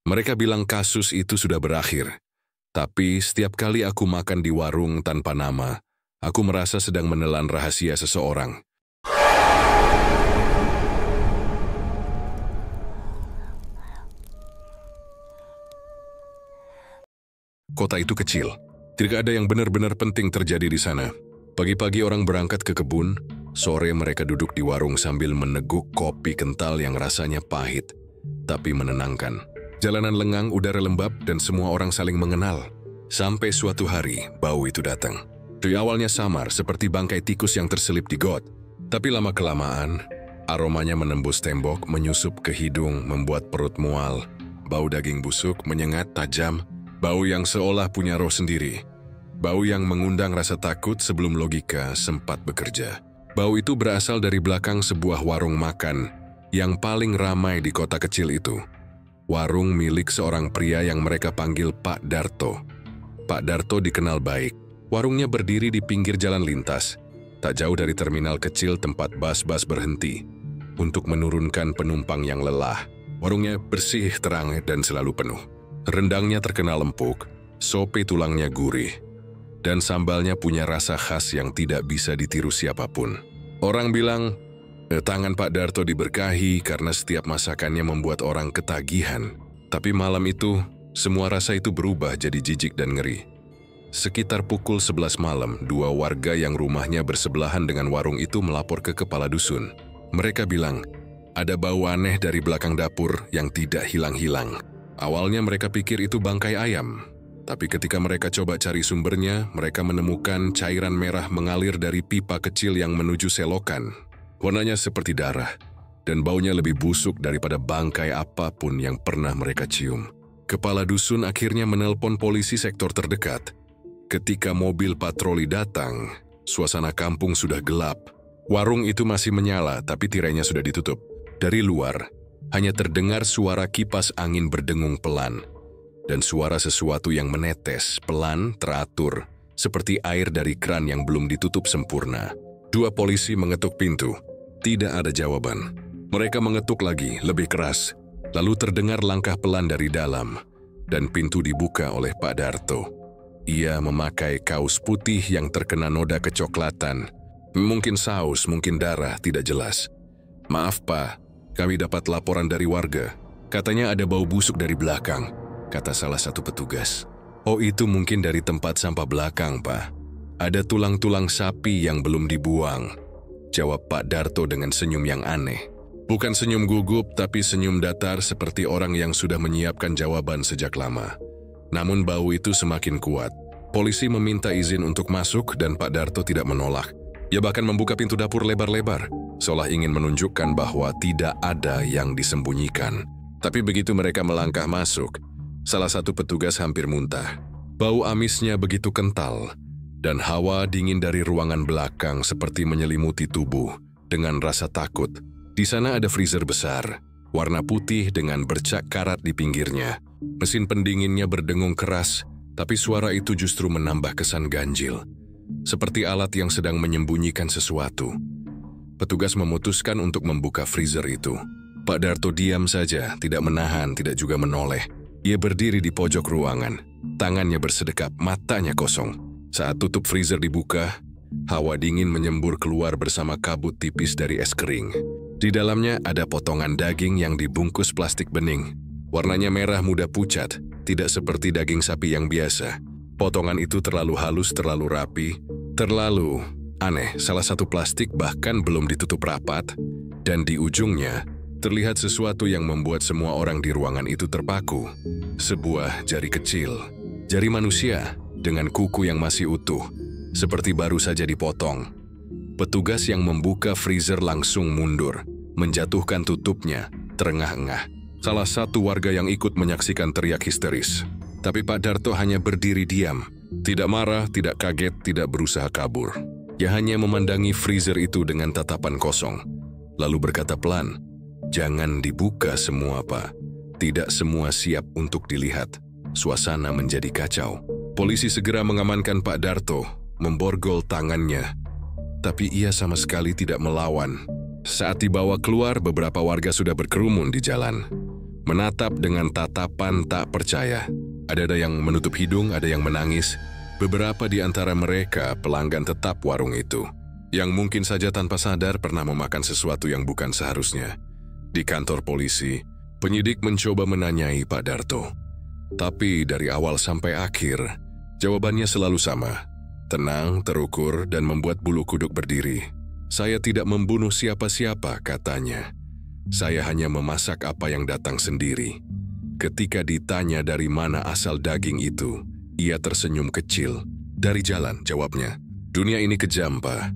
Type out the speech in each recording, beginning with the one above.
Mereka bilang kasus itu sudah berakhir. Tapi setiap kali aku makan di warung tanpa nama, aku merasa sedang menelan rahasia seseorang. Kota itu kecil. Tidak ada yang benar-benar penting terjadi di sana. Pagi-pagi orang berangkat ke kebun, sore mereka duduk di warung sambil meneguk kopi kental yang rasanya pahit, tapi menenangkan. Jalanan lengang, udara lembab, dan semua orang saling mengenal. Sampai suatu hari, bau itu datang. Di awalnya samar, seperti bangkai tikus yang terselip di got. Tapi lama-kelamaan, aromanya menembus tembok, menyusup ke hidung, membuat perut mual. Bau daging busuk, menyengat, tajam. Bau yang seolah punya roh sendiri. Bau yang mengundang rasa takut sebelum logika sempat bekerja. Bau itu berasal dari belakang sebuah warung makan yang paling ramai di kota kecil itu. Warung milik seorang pria yang mereka panggil Pak Darto. Pak Darto dikenal baik. Warungnya berdiri di pinggir jalan lintas, tak jauh dari terminal kecil tempat bas-bas berhenti untuk menurunkan penumpang yang lelah. Warungnya bersih, terang, dan selalu penuh. Rendangnya terkenal empuk, sope tulangnya gurih, dan sambalnya punya rasa khas yang tidak bisa ditiru siapapun. Orang bilang, tangan Pak Darto diberkahi karena setiap masakannya membuat orang ketagihan. Tapi malam itu, semua rasa itu berubah jadi jijik dan ngeri. Sekitar pukul 11 malam, dua warga yang rumahnya bersebelahan dengan warung itu melapor ke kepala dusun. Mereka bilang, ada bau aneh dari belakang dapur yang tidak hilang-hilang. Awalnya mereka pikir itu bangkai ayam, tapi ketika mereka coba cari sumbernya, mereka menemukan cairan merah mengalir dari pipa kecil yang menuju selokan. Warnanya seperti darah, dan baunya lebih busuk daripada bangkai apapun yang pernah mereka cium. Kepala dusun akhirnya menelpon polisi sektor terdekat. Ketika mobil patroli datang, suasana kampung sudah gelap. Warung itu masih menyala, tapi tirainya sudah ditutup. Dari luar, hanya terdengar suara kipas angin berdengung pelan, dan suara sesuatu yang menetes, pelan, teratur, seperti air dari keran yang belum ditutup sempurna. Dua polisi mengetuk pintu. Tidak ada jawaban. Mereka mengetuk lagi, lebih keras. Lalu terdengar langkah pelan dari dalam, dan pintu dibuka oleh Pak Darto. Ia memakai kaos putih yang terkena noda kecoklatan. Mungkin saus, mungkin darah, tidak jelas. Maaf Pak, kami dapat laporan dari warga. Katanya ada bau busuk dari belakang, kata salah satu petugas. Oh, itu mungkin dari tempat sampah belakang, Pak. Ada tulang-tulang sapi yang belum dibuang, jawab Pak Darto dengan senyum yang aneh. Bukan senyum gugup, tapi senyum datar seperti orang yang sudah menyiapkan jawaban sejak lama. Namun bau itu semakin kuat. Polisi meminta izin untuk masuk dan Pak Darto tidak menolak. Ia bahkan membuka pintu dapur lebar-lebar, seolah ingin menunjukkan bahwa tidak ada yang disembunyikan. Tapi begitu mereka melangkah masuk, salah satu petugas hampir muntah. Bau amisnya begitu kental, dan hawa dingin dari ruangan belakang seperti menyelimuti tubuh dengan rasa takut. Di sana ada freezer besar, warna putih dengan bercak karat di pinggirnya. Mesin pendinginnya berdengung keras, tapi suara itu justru menambah kesan ganjil, seperti alat yang sedang menyembunyikan sesuatu. Petugas memutuskan untuk membuka freezer itu. Pak Darto diam saja, tidak menahan, tidak juga menoleh. Ia berdiri di pojok ruangan, tangannya bersedekap, matanya kosong. Saat tutup freezer dibuka, hawa dingin menyembur keluar bersama kabut tipis dari es kering. Di dalamnya ada potongan daging yang dibungkus plastik bening. Warnanya merah muda pucat, tidak seperti daging sapi yang biasa. Potongan itu terlalu halus, terlalu rapi, terlalu aneh. Salah satu plastik bahkan belum ditutup rapat, dan di ujungnya terlihat sesuatu yang membuat semua orang di ruangan itu terpaku. Sebuah jari kecil, jari manusia dengan kuku yang masih utuh, seperti baru saja dipotong. Petugas yang membuka freezer langsung mundur, menjatuhkan tutupnya, terengah-engah. Salah satu warga yang ikut menyaksikan teriak histeris. Tapi Pak Darto hanya berdiri diam. Tidak marah, tidak kaget, tidak berusaha kabur. Ia hanya memandangi freezer itu dengan tatapan kosong. Lalu berkata pelan, "Jangan dibuka semua, Pak. Tidak semua siap untuk dilihat." Suasana menjadi kacau. Polisi segera mengamankan Pak Darto, memborgol tangannya. Tapi ia sama sekali tidak melawan. Saat dibawa keluar, beberapa warga sudah berkerumun di jalan. menatap dengan tatapan tak percaya. Ada yang menutup hidung, ada yang menangis. Beberapa di antara mereka pelanggan tetap warung itu, yang mungkin saja tanpa sadar pernah memakan sesuatu yang bukan seharusnya. Di kantor polisi, penyidik mencoba menanyai Pak Darto. Tapi dari awal sampai akhir, jawabannya selalu sama. Tenang, terukur, dan membuat bulu kuduk berdiri. Saya tidak membunuh siapa-siapa, katanya. Saya hanya memasak apa yang datang sendiri. Ketika ditanya dari mana asal daging itu, ia tersenyum kecil. Dari jalan, jawabnya. Dunia ini kejam, Pak.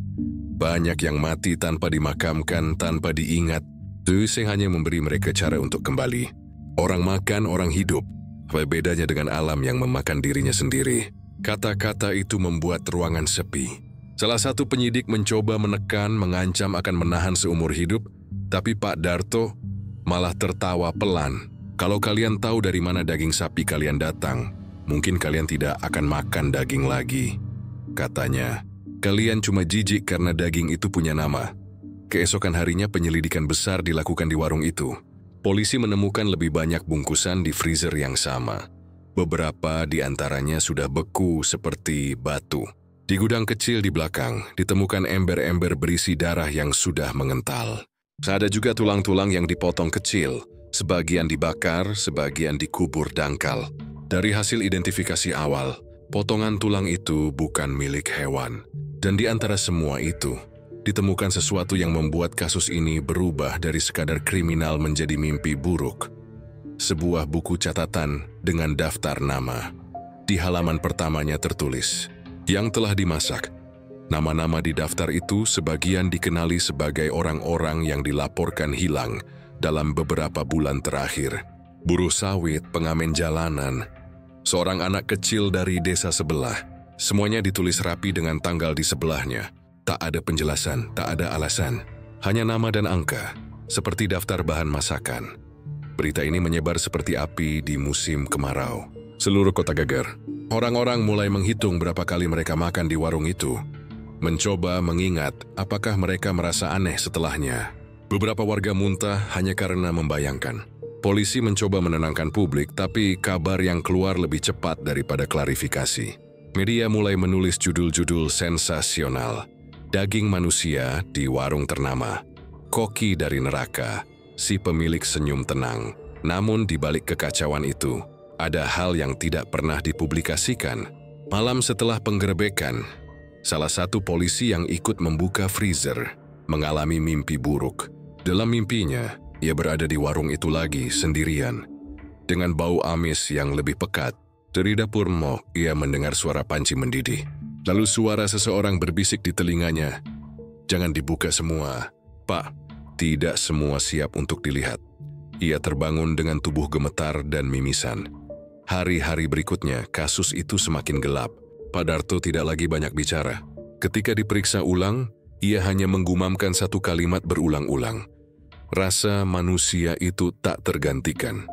Banyak yang mati tanpa dimakamkan, tanpa diingat. Saya hanya memberi mereka cara untuk kembali. Orang makan, orang hidup. Apa bedanya dengan alam yang memakan dirinya sendiri? Kata-kata itu membuat ruangan sepi. Salah satu penyidik mencoba menekan, mengancam akan menahan seumur hidup, tapi Pak Darto malah tertawa pelan. Kalau kalian tahu dari mana daging sapi kalian datang, mungkin kalian tidak akan makan daging lagi. Katanya, kalian cuma jijik karena daging itu punya nama. Keesokan harinya penyelidikan besar dilakukan di warung itu. Polisi menemukan lebih banyak bungkusan di freezer yang sama. Beberapa di antaranya sudah beku seperti batu. Di gudang kecil di belakang, ditemukan ember-ember berisi darah yang sudah mengental. Ada juga tulang-tulang yang dipotong kecil, sebagian dibakar, sebagian dikubur dangkal. Dari hasil identifikasi awal, potongan tulang itu bukan milik hewan. Dan di antara semua itu, ditemukan sesuatu yang membuat kasus ini berubah dari sekadar kriminal menjadi mimpi buruk. Sebuah buku catatan dengan daftar nama. Di halaman pertamanya tertulis, yang telah dimasak. Nama-nama di daftar itu sebagian dikenali sebagai orang-orang yang dilaporkan hilang dalam beberapa bulan terakhir. Buruh sawit, pengamen jalanan, seorang anak kecil dari desa sebelah. Semuanya ditulis rapi dengan tanggal di sebelahnya. Tak ada penjelasan, tak ada alasan. Hanya nama dan angka, seperti daftar bahan masakan. Berita ini menyebar seperti api di musim kemarau. Seluruh kota geger. Orang-orang mulai menghitung berapa kali mereka makan di warung itu. Mencoba mengingat apakah mereka merasa aneh setelahnya. Beberapa warga muntah hanya karena membayangkan. Polisi mencoba menenangkan publik, tapi kabar yang keluar lebih cepat daripada klarifikasi. Media mulai menulis judul-judul sensasional. Daging manusia di warung ternama. Koki dari neraka, si pemilik senyum tenang. Namun di balik kekacauan itu, ada hal yang tidak pernah dipublikasikan. Malam setelah penggerebekan, salah satu polisi yang ikut membuka freezer mengalami mimpi buruk. Dalam mimpinya, ia berada di warung itu lagi sendirian. Dengan bau amis yang lebih pekat, dari dapur Mo, ia mendengar suara panci mendidih. Lalu suara seseorang berbisik di telinganya, "Jangan dibuka semua, Pak. Tidak semua siap untuk dilihat." Ia terbangun dengan tubuh gemetar dan mimisan. Hari-hari berikutnya, kasus itu semakin gelap. Pak Darto tidak lagi banyak bicara. Ketika diperiksa ulang, ia hanya menggumamkan satu kalimat berulang-ulang. Rasa manusia itu tak tergantikan.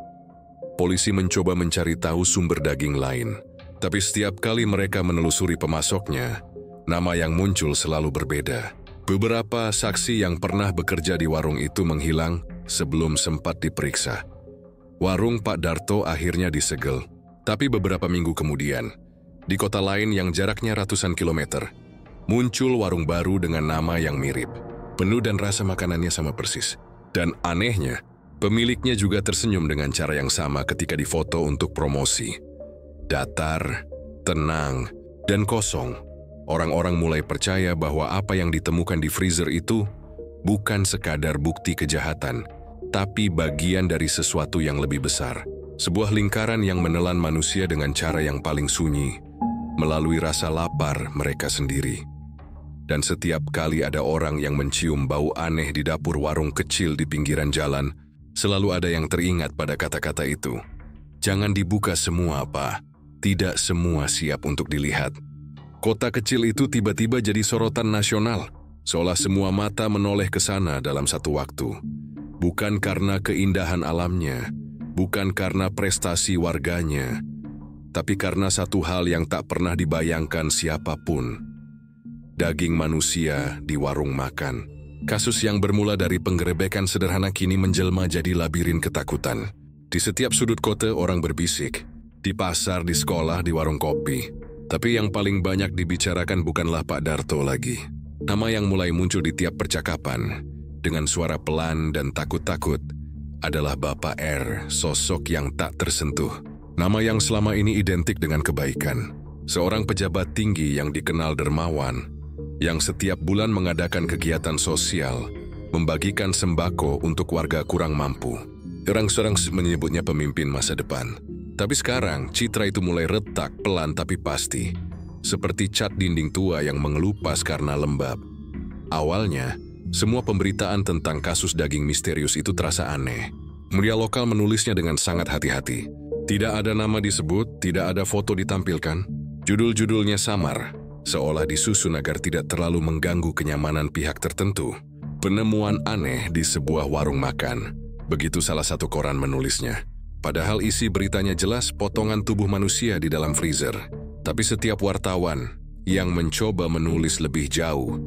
Polisi mencoba mencari tahu sumber daging lain. Tapi setiap kali mereka menelusuri pemasoknya, nama yang muncul selalu berbeda. Beberapa saksi yang pernah bekerja di warung itu menghilang sebelum sempat diperiksa. Warung Pak Darto akhirnya disegel. Tapi beberapa minggu kemudian, di kota lain yang jaraknya ratusan kilometer, muncul warung baru dengan nama yang mirip. Menu dan rasa makanannya sama persis. Dan anehnya, pemiliknya juga tersenyum dengan cara yang sama ketika difoto untuk promosi. Datar, tenang, dan kosong. Orang-orang mulai percaya bahwa apa yang ditemukan di freezer itu bukan sekadar bukti kejahatan, tapi bagian dari sesuatu yang lebih besar. Sebuah lingkaran yang menelan manusia dengan cara yang paling sunyi, melalui rasa lapar mereka sendiri. Dan setiap kali ada orang yang mencium bau aneh di dapur warung kecil di pinggiran jalan, selalu ada yang teringat pada kata-kata itu. Jangan dibuka semua, Pak. Tidak semua siap untuk dilihat. Kota kecil itu tiba-tiba jadi sorotan nasional, seolah semua mata menoleh ke sana dalam satu waktu. Bukan karena keindahan alamnya, bukan karena prestasi warganya, tapi karena satu hal yang tak pernah dibayangkan siapapun. Daging manusia di warung makan. Kasus yang bermula dari penggerebekan sederhana kini menjelma jadi labirin ketakutan. Di setiap sudut kota orang berbisik, di pasar, di sekolah, di warung kopi. Tapi yang paling banyak dibicarakan bukanlah Pak Darto lagi. Nama yang mulai muncul di tiap percakapan, dengan suara pelan dan takut-takut, adalah Bapak R, sosok yang tak tersentuh. Nama yang selama ini identik dengan kebaikan. Seorang pejabat tinggi yang dikenal dermawan, yang setiap bulan mengadakan kegiatan sosial, membagikan sembako untuk warga kurang mampu. Orang-orang menyebutnya pemimpin masa depan. Tapi sekarang, citra itu mulai retak, pelan tapi pasti. Seperti cat dinding tua yang mengelupas karena lembab. Awalnya, semua pemberitaan tentang kasus daging misterius itu terasa aneh. Media lokal menulisnya dengan sangat hati-hati. Tidak ada nama disebut, tidak ada foto ditampilkan. Judul-judulnya samar, seolah disusun agar tidak terlalu mengganggu kenyamanan pihak tertentu. Penemuan aneh di sebuah warung makan. Begitu salah satu koran menulisnya. Padahal isi beritanya jelas potongan tubuh manusia di dalam freezer. Tapi setiap wartawan yang mencoba menulis lebih jauh,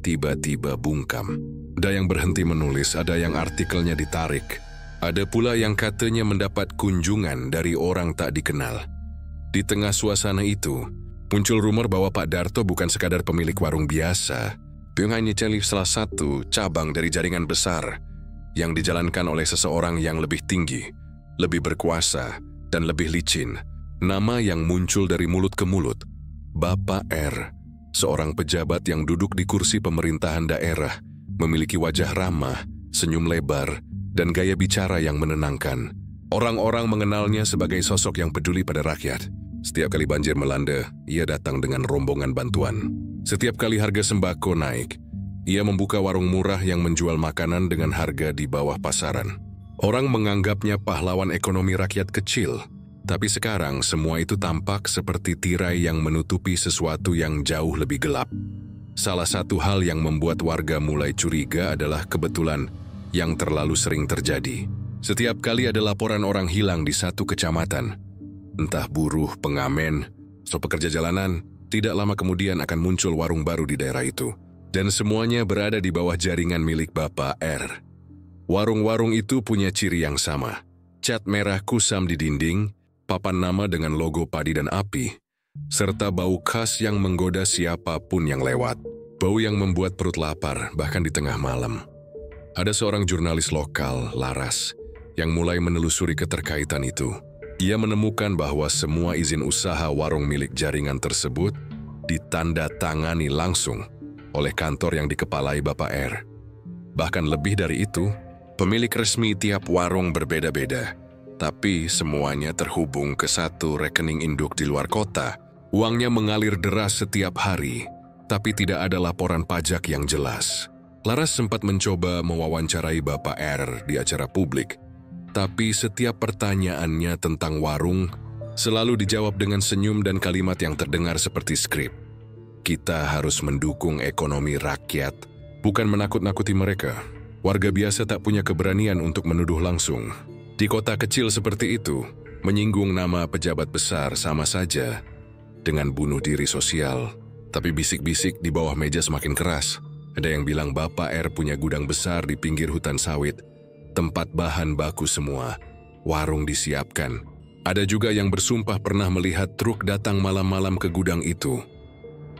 tiba-tiba bungkam. Ada yang berhenti menulis, ada yang artikelnya ditarik. Ada pula yang katanya mendapat kunjungan dari orang tak dikenal. Di tengah suasana itu, muncul rumor bahwa Pak Darto bukan sekadar pemilik warung biasa. Dia hanya salah satu cabang dari jaringan besar yang dijalankan oleh seseorang yang lebih tinggi, lebih berkuasa, dan lebih licin. Nama yang muncul dari mulut ke mulut, Bapak R, seorang pejabat yang duduk di kursi pemerintahan daerah, memiliki wajah ramah, senyum lebar, dan gaya bicara yang menenangkan. Orang-orang mengenalnya sebagai sosok yang peduli pada rakyat. Setiap kali banjir melanda, ia datang dengan rombongan bantuan. Setiap kali harga sembako naik, ia membuka warung murah yang menjual makanan dengan harga di bawah pasaran. Orang menganggapnya pahlawan ekonomi rakyat kecil, tapi sekarang semua itu tampak seperti tirai yang menutupi sesuatu yang jauh lebih gelap. Salah satu hal yang membuat warga mulai curiga adalah kebetulan yang terlalu sering terjadi. Setiap kali ada laporan orang hilang di satu kecamatan, entah buruh, pengamen, atau pekerja jalanan, tidak lama kemudian akan muncul warung baru di daerah itu. Dan semuanya berada di bawah jaringan milik Bapak R. Warung-warung itu punya ciri yang sama. Cat merah kusam di dinding, papan nama dengan logo padi dan api, serta bau khas yang menggoda siapapun yang lewat. Bau yang membuat perut lapar, bahkan di tengah malam. Ada seorang jurnalis lokal, Laras, yang mulai menelusuri keterkaitan itu. Ia menemukan bahwa semua izin usaha warung milik jaringan tersebut ditandatangani langsung oleh kantor yang dikepalai Bapak R. Bahkan lebih dari itu, pemilik resmi tiap warung berbeda-beda, tapi semuanya terhubung ke satu rekening induk di luar kota. Uangnya mengalir deras setiap hari, tapi tidak ada laporan pajak yang jelas. Laras sempat mencoba mewawancarai Bapak R di acara publik, tapi setiap pertanyaannya tentang warung selalu dijawab dengan senyum dan kalimat yang terdengar seperti skrip. Kita harus mendukung ekonomi rakyat, bukan menakut-nakuti mereka. Warga biasa tak punya keberanian untuk menuduh langsung. Di kota kecil seperti itu, menyinggung nama pejabat besar sama saja dengan bunuh diri sosial. Tapi bisik-bisik di bawah meja semakin keras. Ada yang bilang Bapak R punya gudang besar di pinggir hutan sawit, tempat bahan baku semua, warung disiapkan. Ada juga yang bersumpah pernah melihat truk datang malam-malam ke gudang itu,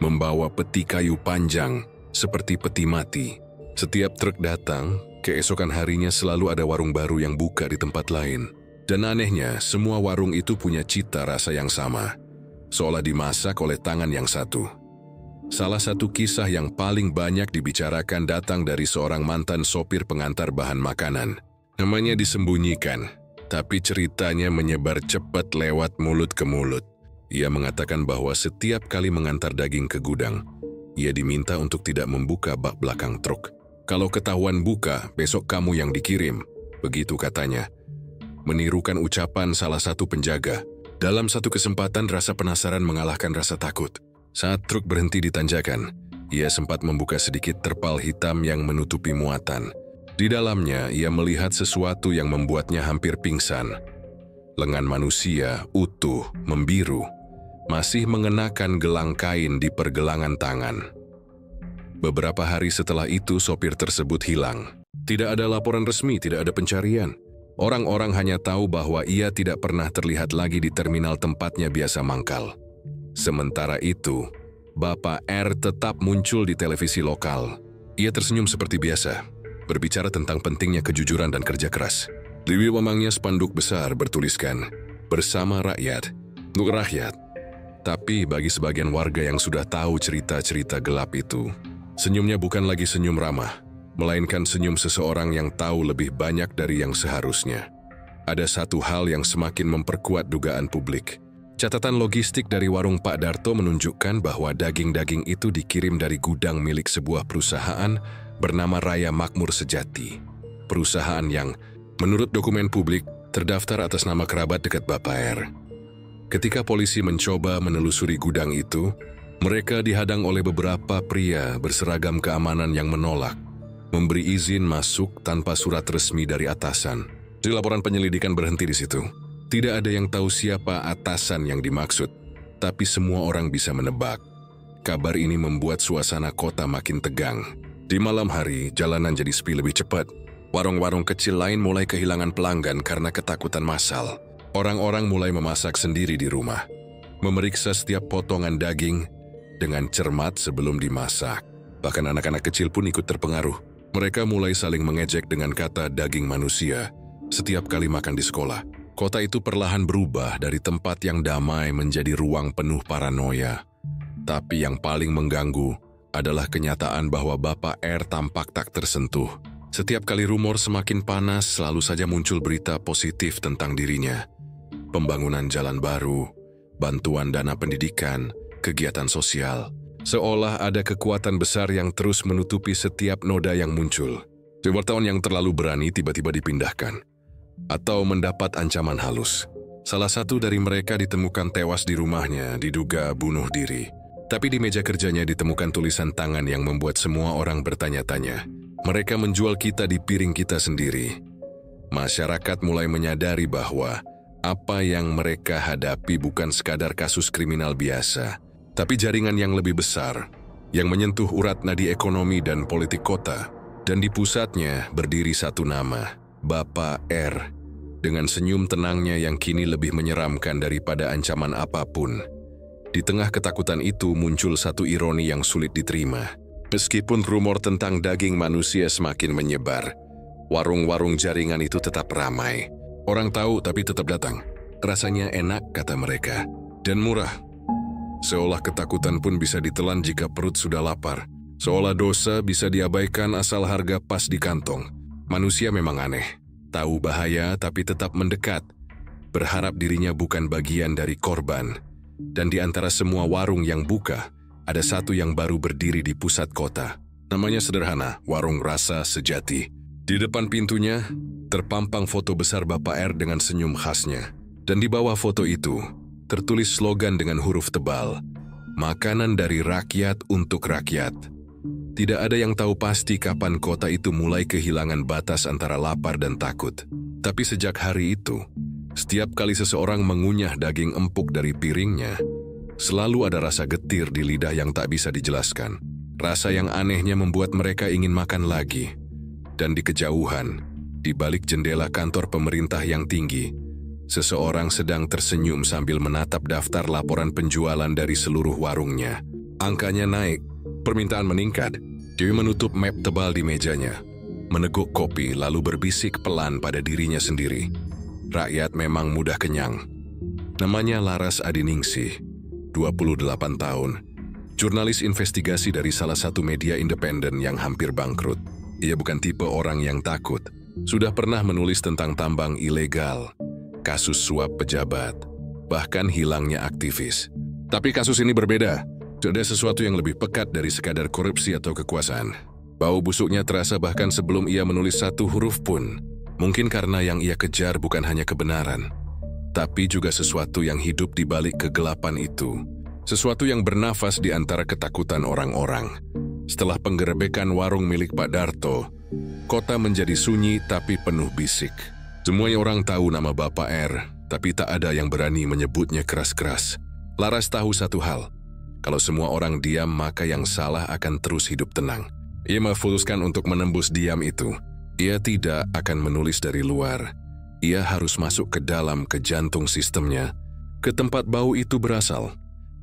membawa peti kayu panjang seperti peti mati. Setiap truk datang, keesokan harinya selalu ada warung baru yang buka di tempat lain. Dan anehnya, semua warung itu punya cita rasa yang sama, seolah dimasak oleh tangan yang satu. Salah satu kisah yang paling banyak dibicarakan datang dari seorang mantan sopir pengantar bahan makanan. Namanya disembunyikan, tapi ceritanya menyebar cepat lewat mulut ke mulut. Ia mengatakan bahwa setiap kali mengantar daging ke gudang, ia diminta untuk tidak membuka bak belakang truk. Kalau ketahuan buka, besok kamu yang dikirim, begitu katanya. Menirukan ucapan salah satu penjaga. Dalam satu kesempatan rasa penasaran mengalahkan rasa takut. Saat truk berhenti di tanjakan, ia sempat membuka sedikit terpal hitam yang menutupi muatan. Di dalamnya, ia melihat sesuatu yang membuatnya hampir pingsan. Lengan manusia, utuh, membiru, masih mengenakan gelang kain di pergelangan tangan. Beberapa hari setelah itu, sopir tersebut hilang. Tidak ada laporan resmi, tidak ada pencarian. Orang-orang hanya tahu bahwa ia tidak pernah terlihat lagi di terminal tempatnya biasa mangkal. Sementara itu, Bapak R tetap muncul di televisi lokal. Ia tersenyum seperti biasa, berbicara tentang pentingnya kejujuran dan kerja keras. Di wewangnya spanduk besar bertuliskan, "Bersama rakyat, untuk rakyat." Tapi bagi sebagian warga yang sudah tahu cerita-cerita gelap itu, senyumnya bukan lagi senyum ramah, melainkan senyum seseorang yang tahu lebih banyak dari yang seharusnya. Ada satu hal yang semakin memperkuat dugaan publik. Catatan logistik dari warung Pak Darto menunjukkan bahwa daging-daging itu dikirim dari gudang milik sebuah perusahaan bernama Raya Makmur Sejati. Perusahaan yang, menurut dokumen publik, terdaftar atas nama kerabat dekat Bapak R. Ketika polisi mencoba menelusuri gudang itu, mereka dihadang oleh beberapa pria berseragam keamanan yang menolak memberi izin masuk tanpa surat resmi dari atasan. Jadi laporan penyelidikan berhenti di situ. Tidak ada yang tahu siapa atasan yang dimaksud, tapi semua orang bisa menebak. Kabar ini membuat suasana kota makin tegang. Di malam hari, jalanan jadi sepi lebih cepat. Warung-warung kecil lain mulai kehilangan pelanggan karena ketakutan massal. Orang-orang mulai memasak sendiri di rumah, memeriksa setiap potongan daging dengan cermat sebelum dimasak. Bahkan anak-anak kecil pun ikut terpengaruh. Mereka mulai saling mengejek dengan kata daging manusia setiap kali makan di sekolah. Kota itu perlahan berubah dari tempat yang damai menjadi ruang penuh paranoia. Tapi yang paling mengganggu adalah kenyataan bahwa Bapak R tampak tak tersentuh. Setiap kali rumor semakin panas, selalu saja muncul berita positif tentang dirinya. Pembangunan jalan baru, bantuan dana pendidikan, kegiatan sosial. Seolah ada kekuatan besar yang terus menutupi setiap noda yang muncul. Wartawan yang terlalu berani tiba-tiba dipindahkan atau mendapat ancaman halus. Salah satu dari mereka ditemukan tewas di rumahnya, diduga bunuh diri. Tapi di meja kerjanya ditemukan tulisan tangan yang membuat semua orang bertanya-tanya. Mereka menjual kita di piring kita sendiri. Masyarakat mulai menyadari bahwa apa yang mereka hadapi bukan sekadar kasus kriminal biasa, tapi jaringan yang lebih besar, yang menyentuh urat nadi ekonomi dan politik kota. Dan di pusatnya berdiri satu nama, Bapak R, dengan senyum tenangnya yang kini lebih menyeramkan daripada ancaman apapun. Di tengah ketakutan itu muncul satu ironi yang sulit diterima. Meskipun rumor tentang daging manusia semakin menyebar, warung-warung jaringan itu tetap ramai. Orang tahu tapi tetap datang. Rasanya enak, kata mereka, dan murah. Seolah ketakutan pun bisa ditelan jika perut sudah lapar. Seolah dosa bisa diabaikan asal harga pas di kantong. Manusia memang aneh. Tahu bahaya tapi tetap mendekat. Berharap dirinya bukan bagian dari korban. Dan di antara semua warung yang buka, ada satu yang baru berdiri di pusat kota. Namanya sederhana, Warung Rasa Sejati. Di depan pintunya, terpampang foto besar Bapak R dengan senyum khasnya. Dan di bawah foto itu, tertulis slogan dengan huruf tebal, "Makanan dari rakyat untuk rakyat." Tidak ada yang tahu pasti kapan kota itu mulai kehilangan batas antara lapar dan takut. Tapi sejak hari itu, setiap kali seseorang mengunyah daging empuk dari piringnya, selalu ada rasa getir di lidah yang tak bisa dijelaskan. Rasa yang anehnya membuat mereka ingin makan lagi. Dan di kejauhan, di balik jendela kantor pemerintah yang tinggi, seseorang sedang tersenyum sambil menatap daftar laporan penjualan dari seluruh warungnya. Angkanya naik, permintaan meningkat. Dewi menutup map tebal di mejanya, meneguk kopi lalu berbisik pelan pada dirinya sendiri. Rakyat memang mudah kenyang. Namanya Laras Adiningsih, 28 tahun. Jurnalis investigasi dari salah satu media independen yang hampir bangkrut. Ia bukan tipe orang yang takut. Sudah pernah menulis tentang tambang ilegal, kasus suap pejabat, bahkan hilangnya aktivis. Tapi kasus ini berbeda. Ada sesuatu yang lebih pekat dari sekadar korupsi atau kekuasaan. Bau busuknya terasa bahkan sebelum ia menulis satu huruf pun. Mungkin karena yang ia kejar bukan hanya kebenaran, tapi juga sesuatu yang hidup di balik kegelapan itu. Sesuatu yang bernafas di antara ketakutan orang-orang. Setelah penggerebekan warung milik Pak Darto, kota menjadi sunyi tapi penuh bisik. Semua orang tahu nama Bapak R, tapi tak ada yang berani menyebutnya keras-keras. Laras tahu satu hal. Kalau semua orang diam, maka yang salah akan terus hidup tenang. Ia memutuskan untuk menembus diam itu. Ia tidak akan menulis dari luar. Ia harus masuk ke dalam ke jantung sistemnya, ke tempat bau itu berasal.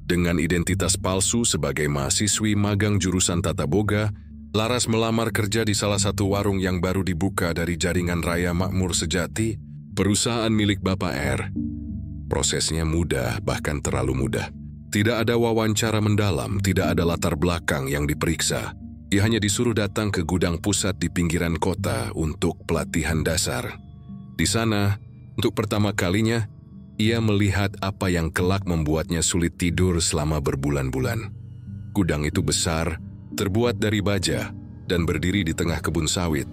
Dengan identitas palsu sebagai mahasiswi magang jurusan Tata Boga, Laras melamar kerja di salah satu warung yang baru dibuka dari jaringan Raya Makmur Sejati, perusahaan milik Bapak R. Prosesnya mudah, bahkan terlalu mudah. Tidak ada wawancara mendalam, tidak ada latar belakang yang diperiksa. Ia hanya disuruh datang ke gudang pusat di pinggiran kota untuk pelatihan dasar. Di sana, untuk pertama kalinya, ia melihat apa yang kelak membuatnya sulit tidur selama berbulan-bulan. Gudang itu besar, terbuat dari baja, dan berdiri di tengah kebun sawit.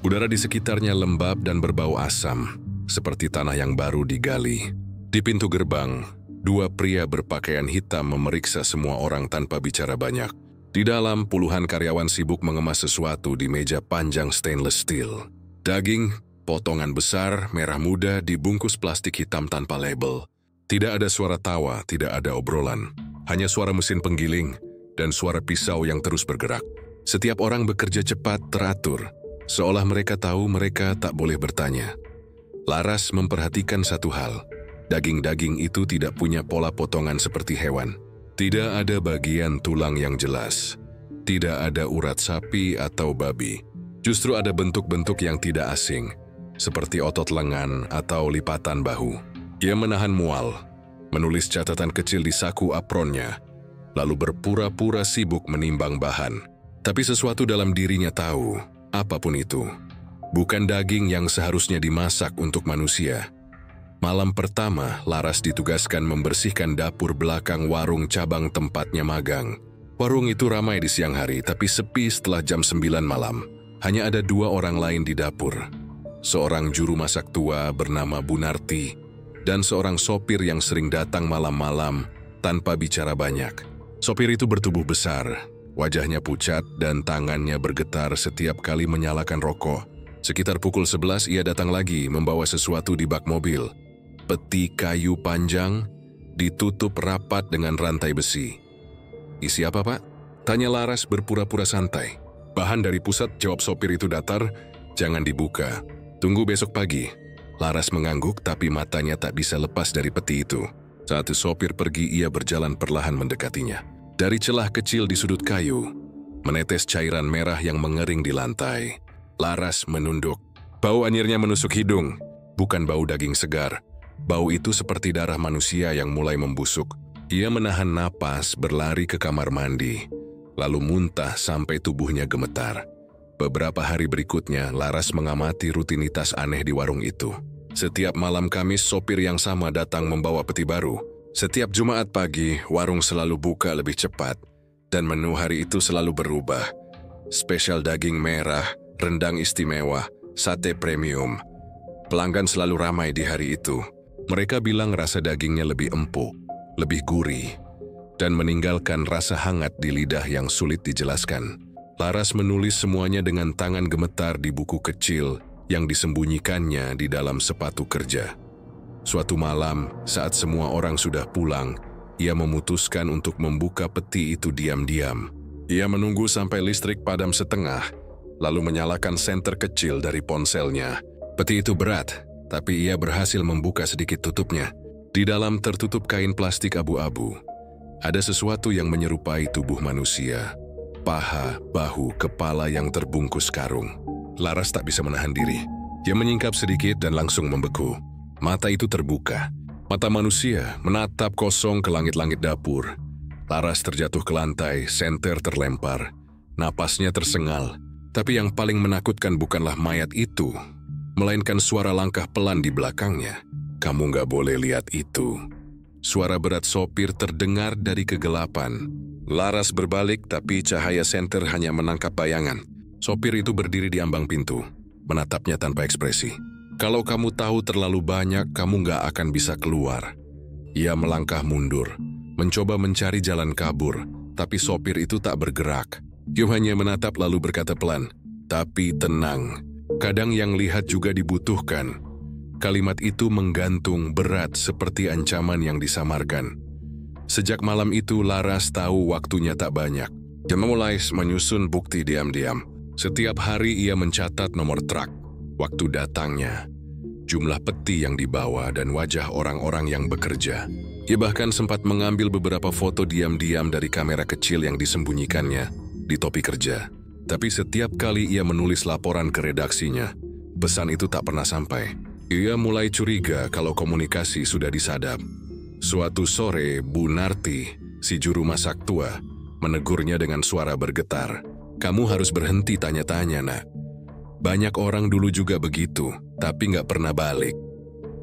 Udara di sekitarnya lembab dan berbau asam, seperti tanah yang baru digali. Di pintu gerbang, dua pria berpakaian hitam memeriksa semua orang tanpa bicara banyak. Di dalam, puluhan karyawan sibuk mengemas sesuatu di meja panjang stainless steel. Daging, potongan besar, merah muda, dibungkus plastik hitam tanpa label. Tidak ada suara tawa, tidak ada obrolan. Hanya suara mesin penggiling dan suara pisau yang terus bergerak. Setiap orang bekerja cepat, teratur. Seolah mereka tahu mereka tak boleh bertanya. Laras memperhatikan satu hal. Daging-daging itu tidak punya pola potongan seperti hewan. Tidak ada bagian tulang yang jelas. Tidak ada urat sapi atau babi. Justru ada bentuk-bentuk yang tidak asing, seperti otot lengan atau lipatan bahu. Ia menahan mual, menulis catatan kecil di saku apronnya, lalu berpura-pura sibuk menimbang bahan. Tapi sesuatu dalam dirinya tahu, apapun itu, bukan daging yang seharusnya dimasak untuk manusia. Malam pertama, Laras ditugaskan membersihkan dapur belakang warung cabang tempatnya magang. Warung itu ramai di siang hari, tapi sepi setelah jam 9 malam. Hanya ada dua orang lain di dapur. Seorang juru masak tua bernama Bunarti, dan seorang sopir yang sering datang malam-malam tanpa bicara banyak. Sopir itu bertubuh besar, wajahnya pucat dan tangannya bergetar setiap kali menyalakan rokok. Sekitar pukul 11 ia datang lagi membawa sesuatu di bak mobil. Peti kayu panjang, ditutup rapat dengan rantai besi. "Isi apa, Pak?" tanya Laras berpura-pura santai. "Bahan dari pusat," jawab sopir itu datar. "Jangan dibuka. Tunggu besok pagi." Laras mengangguk, tapi matanya tak bisa lepas dari peti itu. Saat sopir pergi, ia berjalan perlahan mendekatinya. Dari celah kecil di sudut kayu, menetes cairan merah yang mengering di lantai. Laras menunduk. Bau anyirnya menusuk hidung, bukan bau daging segar. Bau itu seperti darah manusia yang mulai membusuk. Ia menahan napas, berlari ke kamar mandi, lalu muntah sampai tubuhnya gemetar. Beberapa hari berikutnya, Laras mengamati rutinitas aneh di warung itu. Setiap malam Kamis, sopir yang sama datang membawa peti baru. Setiap Jumat pagi, warung selalu buka lebih cepat, dan menu hari itu selalu berubah. Spesial daging merah, rendang istimewa, sate premium. Pelanggan selalu ramai di hari itu. Mereka bilang rasa dagingnya lebih empuk, lebih gurih, dan meninggalkan rasa hangat di lidah yang sulit dijelaskan. Laras menulis semuanya dengan tangan gemetar di buku kecil yang disembunyikannya di dalam sepatu kerja. Suatu malam, saat semua orang sudah pulang, ia memutuskan untuk membuka peti itu diam-diam. Ia menunggu sampai listrik padam setengah, lalu menyalakan senter kecil dari ponselnya. Peti itu berat, tapi ia berhasil membuka sedikit tutupnya. Di dalam tertutup kain plastik abu-abu. Ada sesuatu yang menyerupai tubuh manusia. Paha, bahu, kepala yang terbungkus karung. Laras tak bisa menahan diri. Dia menyingkap sedikit dan langsung membeku. Mata itu terbuka. Mata manusia menatap kosong ke langit-langit dapur. Laras terjatuh ke lantai, senter terlempar. Napasnya tersengal. Tapi yang paling menakutkan bukanlah mayat itu, melainkan suara langkah pelan di belakangnya. "Kamu gak boleh lihat itu." Suara berat sopir terdengar dari kegelapan. Laras berbalik, tapi cahaya senter hanya menangkap bayangan. Sopir itu berdiri di ambang pintu, menatapnya tanpa ekspresi. "Kalau kamu tahu terlalu banyak, kamu gak akan bisa keluar." Ia melangkah mundur, mencoba mencari jalan kabur, tapi sopir itu tak bergerak. Ia hanya menatap lalu berkata pelan, "Tapi tenang, kadang yang lihat juga dibutuhkan." Kalimat itu menggantung berat seperti ancaman yang disamarkan. Sejak malam itu, Laras tahu waktunya tak banyak. Dia mulai menyusun bukti diam-diam. Setiap hari ia mencatat nomor truk, waktu datangnya, jumlah peti yang dibawa, dan wajah orang-orang yang bekerja. Ia bahkan sempat mengambil beberapa foto diam-diam dari kamera kecil yang disembunyikannya di topi kerja. Tapi setiap kali ia menulis laporan ke redaksinya, pesan itu tak pernah sampai. Ia mulai curiga kalau komunikasi sudah disadap. Suatu sore, Bu Narti, si juru masak tua, menegurnya dengan suara bergetar. "Kamu harus berhenti tanya-tanya, nak. Banyak orang dulu juga begitu, tapi nggak pernah balik."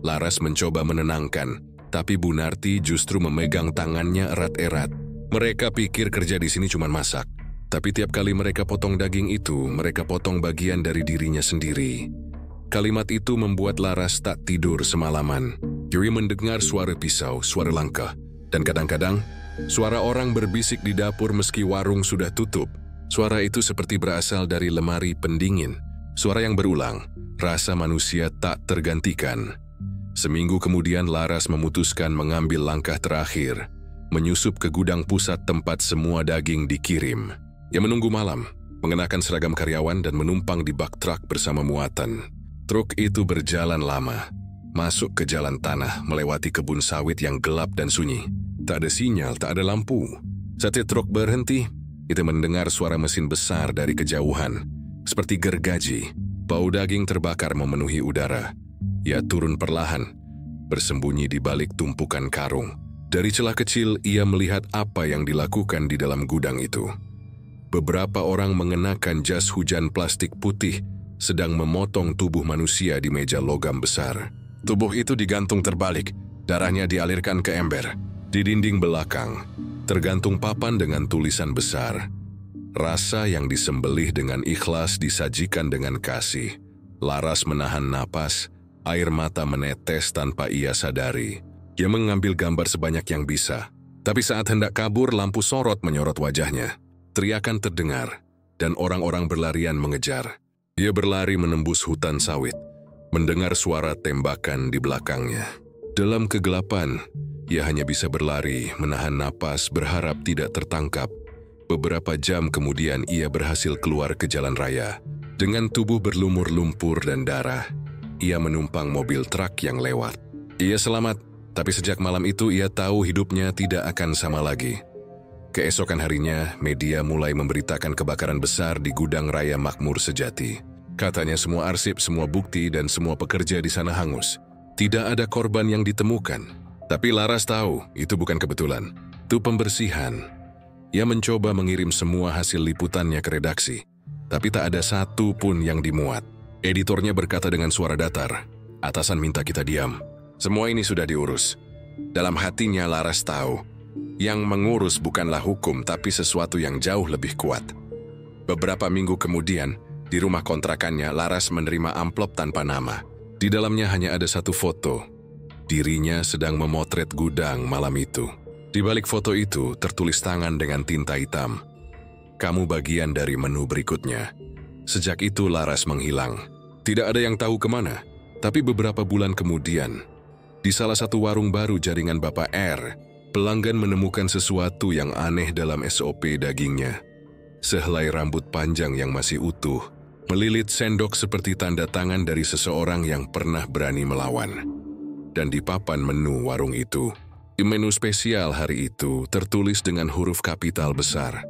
Laras mencoba menenangkan, tapi Bu Narti justru memegang tangannya erat-erat. Mereka pikir kerja di sini cuma masak. Tapi tiap kali mereka potong daging itu, mereka potong bagian dari dirinya sendiri. Kalimat itu membuat Laras tak tidur semalaman. Dia mendengar suara pisau, suara langkah, dan kadang-kadang suara orang berbisik di dapur meski warung sudah tutup. Suara itu seperti berasal dari lemari pendingin. Suara yang berulang, rasa manusia tak tergantikan. Seminggu kemudian Laras memutuskan mengambil langkah terakhir, menyusup ke gudang pusat tempat semua daging dikirim. Ia menunggu malam, mengenakan seragam karyawan dan menumpang di bak truk bersama muatan. Truk itu berjalan lama, masuk ke jalan tanah, melewati kebun sawit yang gelap dan sunyi. Tak ada sinyal, tak ada lampu. Saat truk berhenti, itu mendengar suara mesin besar dari kejauhan, seperti gergaji. Bau daging terbakar memenuhi udara. Ia turun perlahan, bersembunyi di balik tumpukan karung. Dari celah kecil, ia melihat apa yang dilakukan di dalam gudang itu. Beberapa orang mengenakan jas hujan plastik putih sedang memotong tubuh manusia di meja logam besar. Tubuh itu digantung terbalik, darahnya dialirkan ke ember. Di dinding belakang, tergantung papan dengan tulisan besar. Rasa yang disembelih dengan ikhlas disajikan dengan kasih. Laras menahan napas, air mata menetes tanpa ia sadari. Ia mengambil gambar sebanyak yang bisa. Tapi saat hendak kabur, lampu sorot menyorot wajahnya. Teriakan terdengar, dan orang-orang berlarian mengejar. Ia berlari menembus hutan sawit, mendengar suara tembakan di belakangnya. Dalam kegelapan, ia hanya bisa berlari, menahan napas, berharap tidak tertangkap. Beberapa jam kemudian ia berhasil keluar ke jalan raya. Dengan tubuh berlumur lumpur dan darah, ia menumpang mobil truk yang lewat. Ia selamat, tapi sejak malam itu ia tahu hidupnya tidak akan sama lagi. Keesokan harinya, media mulai memberitakan kebakaran besar di gudang raya Makmur Sejati. Katanya semua arsip, semua bukti, dan semua pekerja di sana hangus. Tidak ada korban yang ditemukan. Tapi Laras tahu, itu bukan kebetulan. Itu pembersihan. Ia mencoba mengirim semua hasil liputannya ke redaksi. Tapi tak ada satu pun yang dimuat. Editornya berkata dengan suara datar, "Atasan minta kita diam. Semua ini sudah diurus." Dalam hatinya Laras tahu, yang mengurus bukanlah hukum, tapi sesuatu yang jauh lebih kuat. Beberapa minggu kemudian, di rumah kontrakannya, Laras menerima amplop tanpa nama. Di dalamnya hanya ada satu foto. Dirinya sedang memotret gudang malam itu. Di balik foto itu tertulis tangan dengan tinta hitam. "Kamu bagian dari menu berikutnya." Sejak itu Laras menghilang. Tidak ada yang tahu kemana. Tapi beberapa bulan kemudian, di salah satu warung baru jaringan Bapak R, pelanggan menemukan sesuatu yang aneh dalam SOP dagingnya. Sehelai rambut panjang yang masih utuh, melilit sendok seperti tanda tangan dari seseorang yang pernah berani melawan. Dan di papan menu warung itu, di menu spesial hari itu tertulis dengan huruf kapital besar,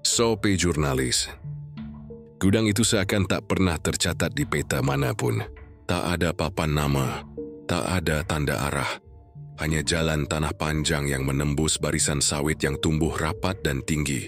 "Sope Jurnalis." Gudang itu seakan tak pernah tercatat di peta manapun. Tak ada papan nama, tak ada tanda arah. Hanya jalan tanah panjang yang menembus barisan sawit yang tumbuh rapat dan tinggi,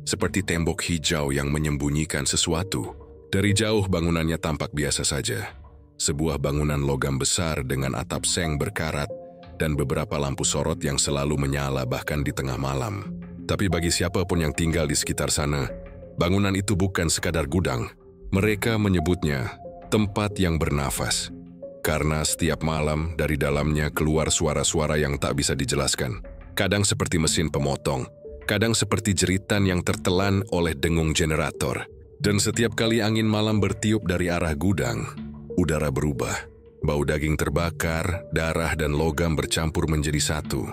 seperti tembok hijau yang menyembunyikan sesuatu. Dari jauh bangunannya tampak biasa saja. Sebuah bangunan logam besar dengan atap seng berkarat dan beberapa lampu sorot yang selalu menyala bahkan di tengah malam. Tapi bagi siapapun yang tinggal di sekitar sana, bangunan itu bukan sekadar gudang. Mereka menyebutnya tempat yang bernafas. Karena setiap malam dari dalamnya keluar suara-suara yang tak bisa dijelaskan. Kadang seperti mesin pemotong, kadang seperti jeritan yang tertelan oleh dengung generator. Dan setiap kali angin malam bertiup dari arah gudang, udara berubah. Bau daging terbakar, darah dan logam bercampur menjadi satu.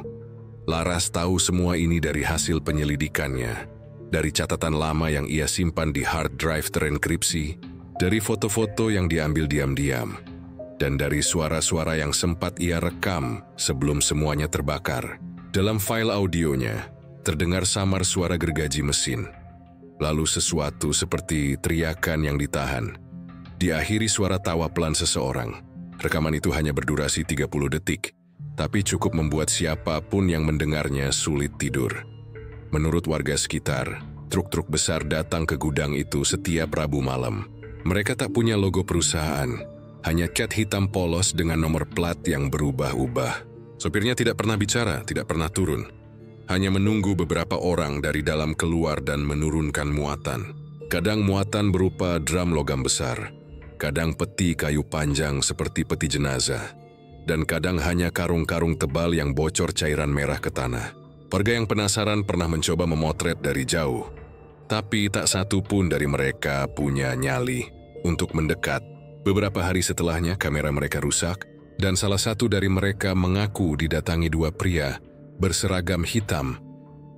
Laras tahu semua ini dari hasil penyelidikannya, dari catatan lama yang ia simpan di hard drive terenkripsi, dari foto-foto yang diambil diam-diam. dan dari suara-suara yang sempat ia rekam sebelum semuanya terbakar. Dalam file audionya, terdengar samar suara gergaji mesin. Lalu sesuatu seperti teriakan yang ditahan. Diakhiri suara tawa pelan seseorang. Rekaman itu hanya berdurasi 30 detik, tapi cukup membuat siapapun yang mendengarnya sulit tidur. Menurut warga sekitar, truk-truk besar datang ke gudang itu setiap Rabu malam. Mereka tak punya logo perusahaan, hanya cat hitam polos dengan nomor plat yang berubah-ubah. Sopirnya tidak pernah bicara, tidak pernah turun. Hanya menunggu beberapa orang dari dalam keluar dan menurunkan muatan. Kadang muatan berupa drum logam besar, kadang peti kayu panjang seperti peti jenazah, dan kadang hanya karung-karung tebal yang bocor cairan merah ke tanah. Warga yang penasaran pernah mencoba memotret dari jauh, tapi tak satu pun dari mereka punya nyali untuk mendekat. Beberapa hari setelahnya kamera mereka rusak, dan salah satu dari mereka mengaku didatangi dua pria berseragam hitam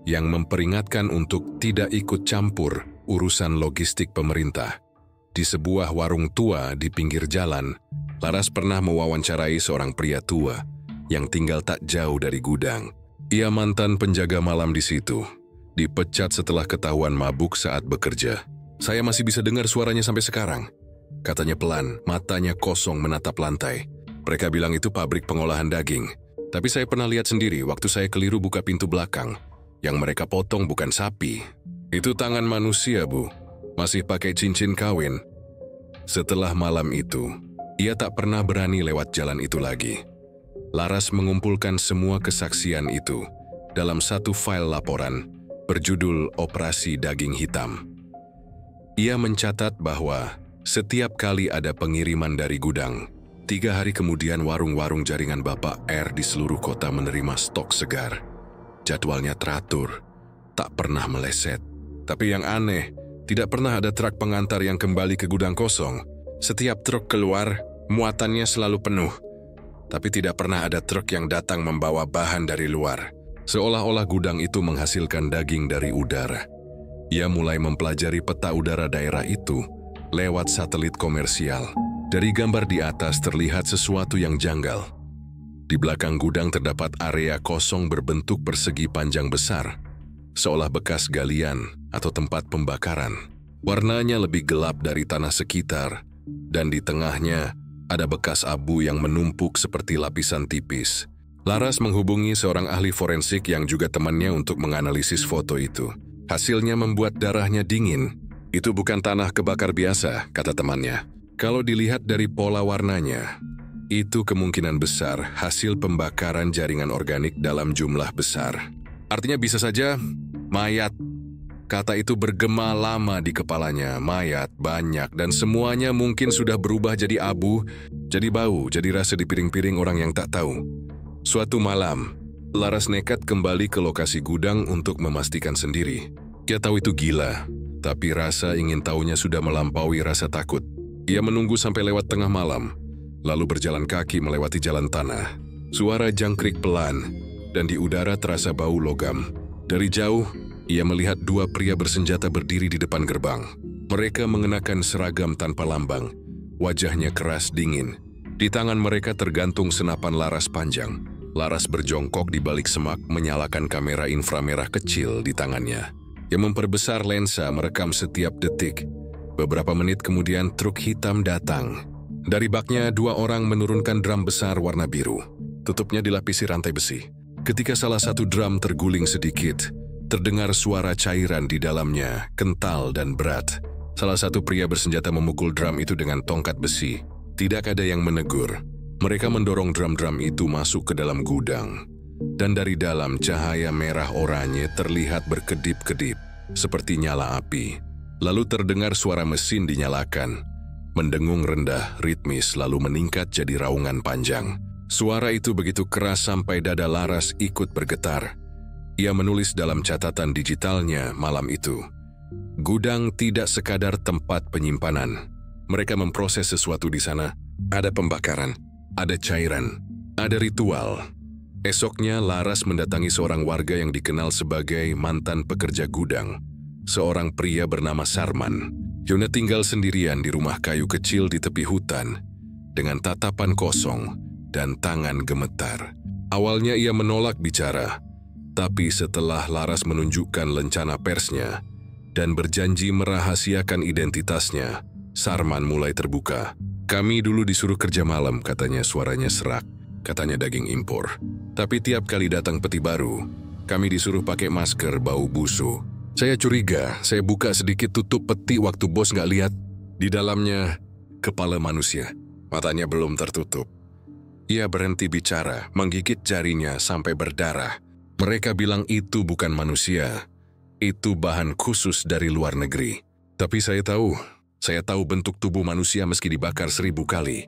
yang memperingatkan untuk tidak ikut campur urusan logistik pemerintah. Di sebuah warung tua di pinggir jalan, Laras pernah mewawancarai seorang pria tua yang tinggal tak jauh dari gudang. Ia mantan penjaga malam di situ, dipecat setelah ketahuan mabuk saat bekerja. "Saya masih bisa dengar suaranya sampai sekarang," katanya pelan, matanya kosong menatap lantai. "Mereka bilang itu pabrik pengolahan daging. Tapi saya pernah lihat sendiri waktu saya keliru buka pintu belakang. Yang mereka potong bukan sapi. Itu tangan manusia, Bu. Masih pakai cincin kawin." Setelah malam itu, ia tak pernah berani lewat jalan itu lagi. Laras mengumpulkan semua kesaksian itu dalam satu file laporan berjudul Operasi Daging Hitam. Ia mencatat bahwa setiap kali ada pengiriman dari gudang, 3 hari kemudian warung-warung jaringan Bapak R di seluruh kota menerima stok segar. Jadwalnya teratur, tak pernah meleset. Tapi yang aneh, tidak pernah ada truk pengantar yang kembali ke gudang kosong. Setiap truk keluar, muatannya selalu penuh. Tapi tidak pernah ada truk yang datang membawa bahan dari luar. Seolah-olah gudang itu menghasilkan daging dari udara. Ia mulai mempelajari peta udara daerah itu lewat satelit komersial. Dari gambar di atas terlihat sesuatu yang janggal. Di belakang gudang terdapat area kosong berbentuk persegi panjang besar, seolah bekas galian atau tempat pembakaran. Warnanya lebih gelap dari tanah sekitar, dan di tengahnya ada bekas abu yang menumpuk seperti lapisan tipis. Laras menghubungi seorang ahli forensik yang juga temannya untuk menganalisis foto itu. Hasilnya membuat darahnya dingin. "Itu bukan tanah kebakar biasa," kata temannya. "Kalau dilihat dari pola warnanya, itu kemungkinan besar hasil pembakaran jaringan organik dalam jumlah besar. Artinya bisa saja mayat." Kata itu bergema lama di kepalanya. Mayat banyak dan semuanya mungkin sudah berubah jadi abu, jadi bau, jadi rasa di piring-piring orang yang tak tahu. Suatu malam, Laras nekat kembali ke lokasi gudang untuk memastikan sendiri. Dia tahu itu gila, tapi rasa ingin tahunya sudah melampaui rasa takut. Ia menunggu sampai lewat tengah malam, lalu berjalan kaki melewati jalan tanah. Suara jangkrik pelan, dan di udara terasa bau logam. Dari jauh, ia melihat dua pria bersenjata berdiri di depan gerbang. Mereka mengenakan seragam tanpa lambang. Wajahnya keras dingin. Di tangan mereka tergantung senapan laras panjang. Laras berjongkok di balik semak menyalakan kamera inframerah kecil di tangannya, yang memperbesar lensa merekam setiap detik. Beberapa menit kemudian truk hitam datang. Dari baknya 2 orang menurunkan drum besar warna biru. Tutupnya dilapisi rantai besi. Ketika salah satu drum terguling sedikit, terdengar suara cairan di dalamnya, kental dan berat. Salah satu pria bersenjata memukul drum itu dengan tongkat besi. Tidak ada yang menegur. Mereka mendorong drum-drum itu masuk ke dalam gudang. Dan dari dalam cahaya merah oranye terlihat berkedip-kedip, seperti nyala api. Lalu terdengar suara mesin dinyalakan. Mendengung rendah, ritmis, lalu meningkat jadi raungan panjang. Suara itu begitu keras sampai dada Laras ikut bergetar. Ia menulis dalam catatan digitalnya malam itu. Gudang tidak sekadar tempat penyimpanan. Mereka memproses sesuatu di sana. Ada pembakaran, ada cairan, ada ritual. Esoknya Laras mendatangi seorang warga yang dikenal sebagai mantan pekerja gudang. Seorang pria bernama Sarman. Yona tinggal sendirian di rumah kayu kecil di tepi hutan. dengan tatapan kosong dan tangan gemetar. Awalnya ia menolak bicara, tapi setelah Laras menunjukkan lencana persnya dan berjanji merahasiakan identitasnya, Sarman mulai terbuka. "Kami dulu disuruh kerja malam," katanya, suaranya serak. Katanya daging impor. "Tapi tiap kali datang peti baru, kami disuruh pakai masker bau busuk. Saya curiga, saya buka sedikit tutup peti waktu bos nggak lihat. Di dalamnya kepala manusia, matanya belum tertutup." Ia berhenti bicara, menggigit jarinya sampai berdarah. Mereka bilang itu bukan manusia. Itu bahan khusus dari luar negeri. Tapi saya tahu bentuk tubuh manusia meski dibakar 1000 kali.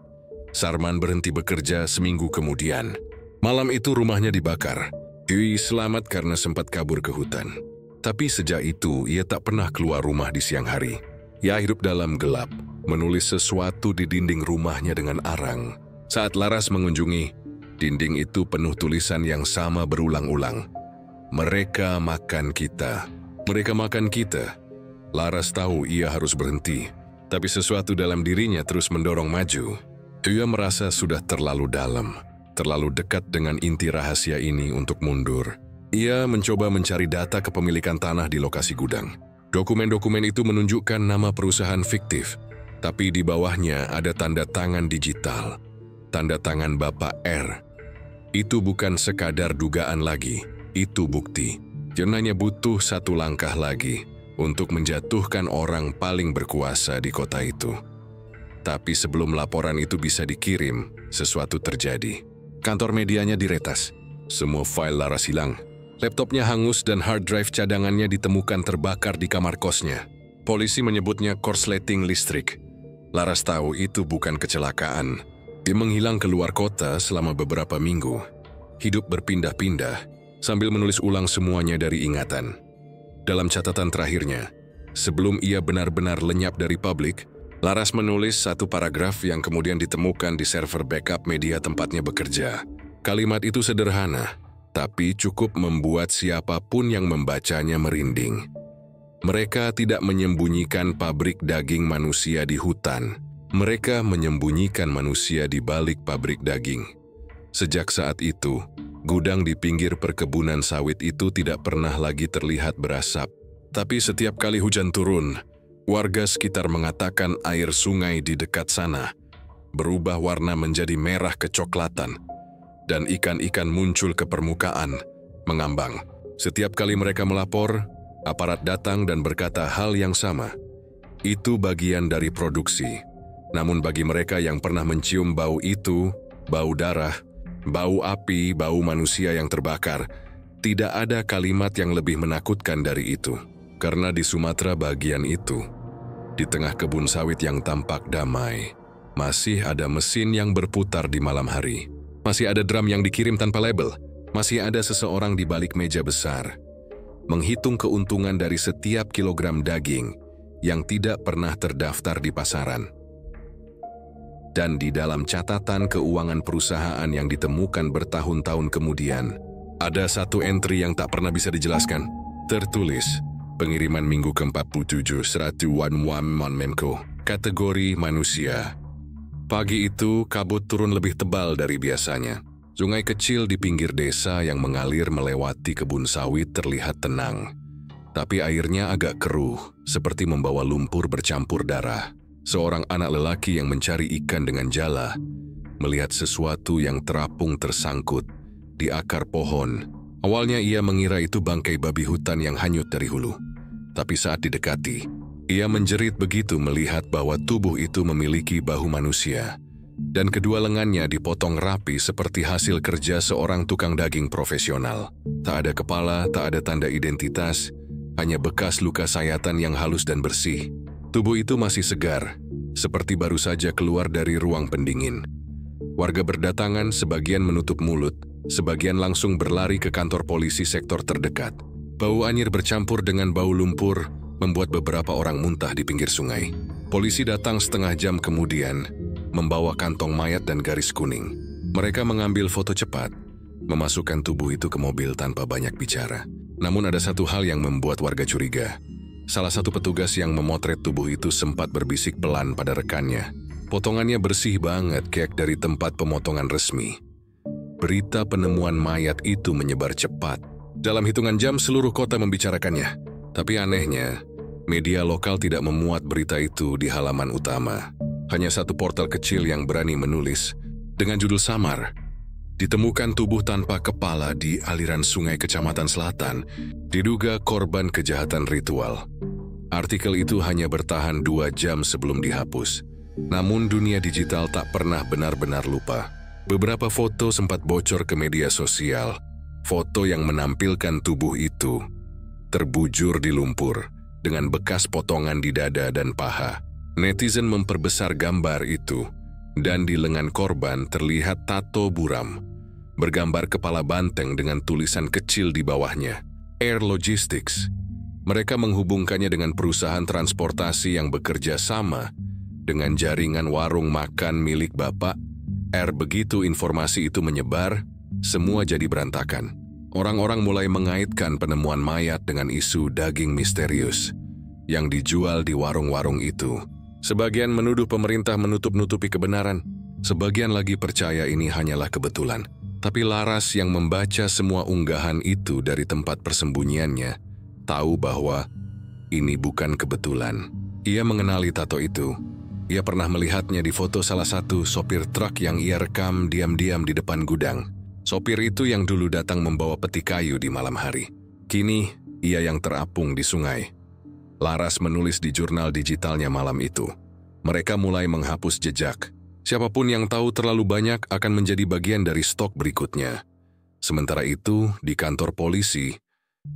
Sarman berhenti bekerja seminggu kemudian. Malam itu rumahnya dibakar. Hui selamat karena sempat kabur ke hutan. Tapi sejak itu ia tak pernah keluar rumah di siang hari. Ia hidup dalam gelap, menulis sesuatu di dinding rumahnya dengan arang. Saat Laras mengunjungi, dinding itu penuh tulisan yang sama berulang-ulang. "Mereka makan kita. Mereka makan kita." Laras tahu ia harus berhenti, tapi sesuatu dalam dirinya terus mendorong maju. Ia merasa sudah terlalu dalam, terlalu dekat dengan inti rahasia ini untuk mundur. Ia mencoba mencari data kepemilikan tanah di lokasi gudang. Dokumen-dokumen itu menunjukkan nama perusahaan fiktif, tapi di bawahnya ada tanda tangan digital. Tanda tangan Bapak R. Itu bukan sekadar dugaan lagi, itu bukti. Jenanya butuh satu langkah lagi untuk menjatuhkan orang paling berkuasa di kota itu. Tapi sebelum laporan itu bisa dikirim, sesuatu terjadi. Kantor medianya diretas. Semua file Laras hilang. Laptopnya hangus dan hard drive cadangannya ditemukan terbakar di kamar kosnya. Polisi menyebutnya korsleting listrik. Laras tahu itu bukan kecelakaan. Dia menghilang keluar kota selama beberapa minggu. Hidup berpindah-pindah sambil menulis ulang semuanya dari ingatan. Dalam catatan terakhirnya, sebelum ia benar-benar lenyap dari publik, Laras menulis satu paragraf yang kemudian ditemukan di server backup media tempatnya bekerja. Kalimat itu sederhana, tapi cukup membuat siapapun yang membacanya merinding. Mereka tidak menyembunyikan pabrik daging manusia di hutan. Mereka menyembunyikan manusia di balik pabrik daging. Sejak saat itu, gudang di pinggir perkebunan sawit itu tidak pernah lagi terlihat berasap. Tapi setiap kali hujan turun, warga sekitar mengatakan air sungai di dekat sana berubah warna menjadi merah kecoklatan, dan ikan-ikan muncul ke permukaan, mengambang. Setiap kali mereka melapor, aparat datang dan berkata hal yang sama. Itu bagian dari produksi. Namun bagi mereka yang pernah mencium bau itu, bau darah, bau api, bau manusia yang terbakar, tidak ada kalimat yang lebih menakutkan dari itu. Karena di Sumatera bagian itu, di tengah kebun sawit yang tampak damai, masih ada mesin yang berputar di malam hari. Masih ada drum yang dikirim tanpa label. Masih ada seseorang di balik meja besar, menghitung keuntungan dari setiap kilogram daging yang tidak pernah terdaftar di pasaran. Dan di dalam catatan keuangan perusahaan yang ditemukan bertahun-tahun kemudian, ada satu entry yang tak pernah bisa dijelaskan. Tertulis, pengiriman minggu ke-47 111 Menko, kategori manusia. Pagi itu, kabut turun lebih tebal dari biasanya. Sungai kecil di pinggir desa yang mengalir melewati kebun sawit terlihat tenang. Tapi airnya agak keruh, seperti membawa lumpur bercampur darah. Seorang anak lelaki yang mencari ikan dengan jala melihat sesuatu yang terapung tersangkut di akar pohon. Awalnya ia mengira itu bangkai babi hutan yang hanyut dari hulu. Tapi saat didekati, ia menjerit begitu melihat bahwa tubuh itu memiliki bahu manusia. Dan kedua lengannya dipotong rapi seperti hasil kerja seorang tukang daging profesional. Tak ada kepala, tak ada tanda identitas, hanya bekas luka sayatan yang halus dan bersih. Tubuh itu masih segar, seperti baru saja keluar dari ruang pendingin. Warga berdatangan, sebagian menutup mulut, sebagian langsung berlari ke kantor polisi sektor terdekat. Bau anyir bercampur dengan bau lumpur membuat beberapa orang muntah di pinggir sungai. Polisi datang setengah jam kemudian, membawa kantong mayat dan garis kuning. Mereka mengambil foto cepat, memasukkan tubuh itu ke mobil tanpa banyak bicara. Namun ada satu hal yang membuat warga curiga. Salah satu petugas yang memotret tubuh itu sempat berbisik pelan pada rekannya. Potongannya bersih banget kayak dari tempat pemotongan resmi. Berita penemuan mayat itu menyebar cepat. Dalam hitungan jam seluruh kota membicarakannya. Tapi anehnya, media lokal tidak memuat berita itu di halaman utama. Hanya satu portal kecil yang berani menulis dengan judul samar. Ditemukan tubuh tanpa kepala di aliran sungai Kecamatan Selatan, diduga korban kejahatan ritual. Artikel itu hanya bertahan 2 jam sebelum dihapus. Namun dunia digital tak pernah benar-benar lupa. Beberapa foto sempat bocor ke media sosial. Foto yang menampilkan tubuh itu terbujur di lumpur dengan bekas potongan di dada dan paha. Netizen memperbesar gambar itu dan di lengan korban terlihat tato buram bergambar kepala banteng dengan tulisan kecil di bawahnya, Air Logistics. Mereka menghubungkannya dengan perusahaan transportasi yang bekerja sama dengan jaringan warung makan milik Bapak R. Begitu informasi itu menyebar, semua jadi berantakan. Orang-orang mulai mengaitkan penemuan mayat dengan isu daging misterius yang dijual di warung-warung itu. Sebagian menuduh pemerintah menutup-nutupi kebenaran, sebagian lagi percaya ini hanyalah kebetulan. Tapi Laras yang membaca semua unggahan itu dari tempat persembunyiannya, tahu bahwa ini bukan kebetulan. Ia mengenali tato itu. Ia pernah melihatnya di foto salah satu sopir truk yang ia rekam diam-diam di depan gudang. Sopir itu yang dulu datang membawa peti kayu di malam hari. Kini, ia yang terapung di sungai. Laras menulis di jurnal digitalnya malam itu. Mereka mulai menghapus jejak. Siapapun yang tahu terlalu banyak akan menjadi bagian dari stok berikutnya. Sementara itu, di kantor polisi,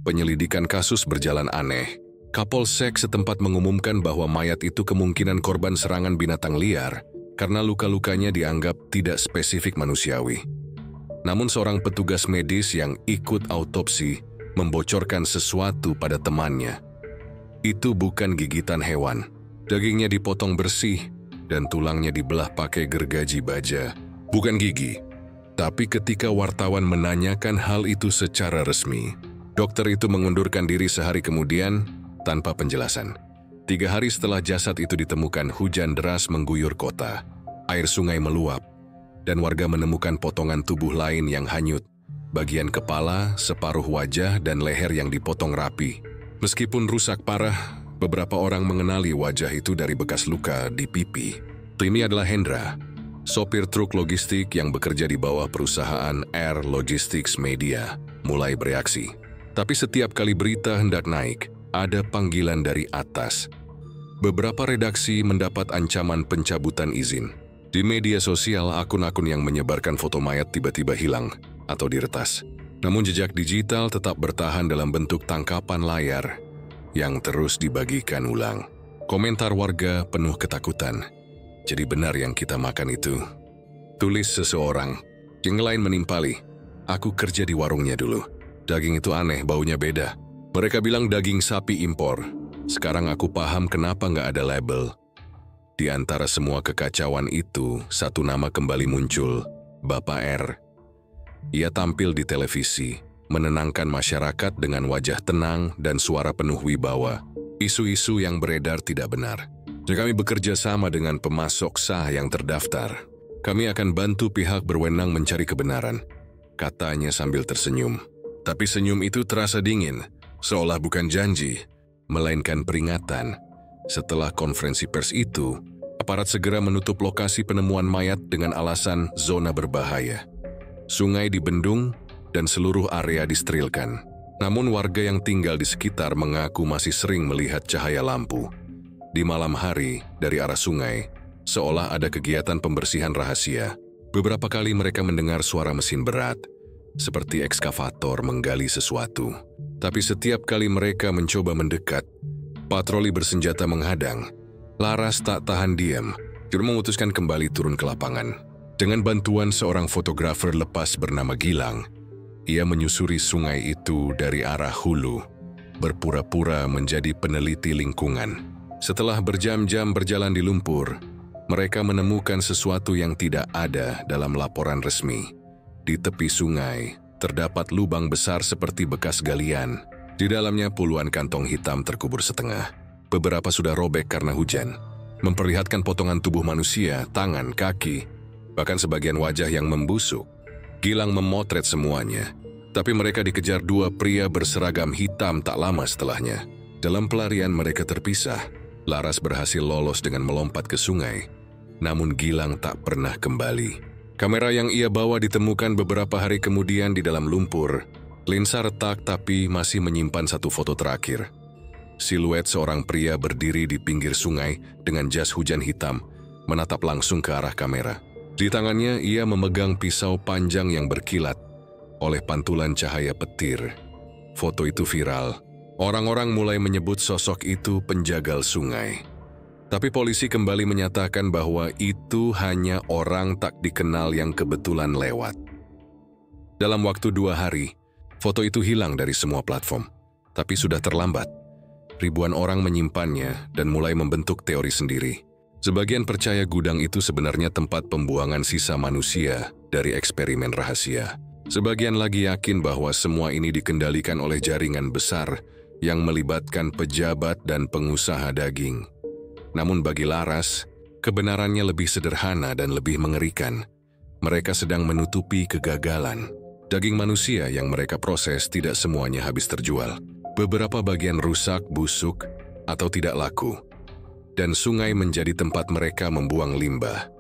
penyelidikan kasus berjalan aneh. Kapolsek setempat mengumumkan bahwa mayat itu kemungkinan korban serangan binatang liar karena luka-lukanya dianggap tidak spesifik manusiawi. Namun seorang petugas medis yang ikut autopsi membocorkan sesuatu pada temannya. Itu bukan gigitan hewan. Dagingnya dipotong bersih dan tulangnya dibelah pakai gergaji baja. Bukan gigi. Tapi ketika wartawan menanyakan hal itu secara resmi, dokter itu mengundurkan diri sehari kemudian tanpa penjelasan. 3 hari setelah jasad itu ditemukan, hujan deras mengguyur kota. Air sungai meluap, dan warga menemukan potongan tubuh lain yang hanyut. Bagian kepala, separuh wajah, dan leher yang dipotong rapi. Meskipun rusak parah, beberapa orang mengenali wajah itu dari bekas luka di pipi. Ini adalah Hendra, sopir truk logistik yang bekerja di bawah perusahaan Air Logistics Media, mulai bereaksi. Tapi setiap kali berita hendak naik, ada panggilan dari atas. Beberapa redaksi mendapat ancaman pencabutan izin. Di media sosial, akun-akun yang menyebarkan foto mayat tiba-tiba hilang atau diretas. Namun jejak digital tetap bertahan dalam bentuk tangkapan layar yang terus dibagikan ulang. Komentar warga penuh ketakutan. Jadi benar yang kita makan itu. Tulis seseorang. Yang lain menimpali. Aku kerja di warungnya dulu. Daging itu aneh, baunya beda. Mereka bilang daging sapi impor. Sekarang aku paham kenapa nggak ada label. Di antara semua kekacauan itu, satu nama kembali muncul, Bapak R. Ia tampil di televisi, menenangkan masyarakat dengan wajah tenang dan suara penuh wibawa. Isu-isu yang beredar tidak benar. Kami bekerja sama dengan pemasok sah yang terdaftar. Kami akan bantu pihak berwenang mencari kebenaran, katanya sambil tersenyum. Tapi senyum itu terasa dingin. Seolah bukan janji, melainkan peringatan. Setelah konferensi pers itu, aparat segera menutup lokasi penemuan mayat dengan alasan zona berbahaya. Sungai dibendung dan seluruh area disterilkan. Namun warga yang tinggal di sekitar mengaku masih sering melihat cahaya lampu. Di malam hari, dari arah sungai, seolah ada kegiatan pembersihan rahasia. Beberapa kali mereka mendengar suara mesin berat, seperti ekskavator menggali sesuatu. Tapi setiap kali mereka mencoba mendekat, patroli bersenjata menghadang. Laras tak tahan diam, dia memutuskan kembali turun ke lapangan. Dengan bantuan seorang fotografer lepas bernama Gilang, ia menyusuri sungai itu dari arah hulu, berpura-pura menjadi peneliti lingkungan. Setelah berjam-jam berjalan di lumpur, mereka menemukan sesuatu yang tidak ada dalam laporan resmi. Di tepi sungai, terdapat lubang besar seperti bekas galian. Di dalamnya puluhan kantong hitam terkubur setengah. Beberapa sudah robek karena hujan. memperlihatkan potongan tubuh manusia, tangan, kaki, bahkan sebagian wajah yang membusuk. Gilang memotret semuanya, tapi mereka dikejar dua pria berseragam hitam tak lama setelahnya. Dalam pelarian mereka terpisah. Laras berhasil lolos dengan melompat ke sungai, namun Gilang tak pernah kembali. Kamera yang ia bawa ditemukan beberapa hari kemudian di dalam lumpur. Lensa retak tapi masih menyimpan satu foto terakhir. Siluet seorang pria berdiri di pinggir sungai dengan jas hujan hitam, menatap langsung ke arah kamera. Di tangannya ia memegang pisau panjang yang berkilat oleh pantulan cahaya petir. Foto itu viral. Orang-orang mulai menyebut sosok itu penjagal sungai. Tapi polisi kembali menyatakan bahwa itu hanya orang tak dikenal yang kebetulan lewat. Dalam waktu 2 hari, foto itu hilang dari semua platform. Tapi sudah terlambat. Ribuan orang menyimpannya dan mulai membentuk teori sendiri. Sebagian percaya gudang itu sebenarnya tempat pembuangan sisa manusia dari eksperimen rahasia. Sebagian lagi yakin bahwa semua ini dikendalikan oleh jaringan besar yang melibatkan pejabat dan pengusaha daging. Namun bagi Laras, kebenarannya lebih sederhana dan lebih mengerikan. Mereka sedang menutupi kegagalan. Daging manusia yang mereka proses tidak semuanya habis terjual. Beberapa bagian rusak, busuk, atau tidak laku. Dan sungai menjadi tempat mereka membuang limbah.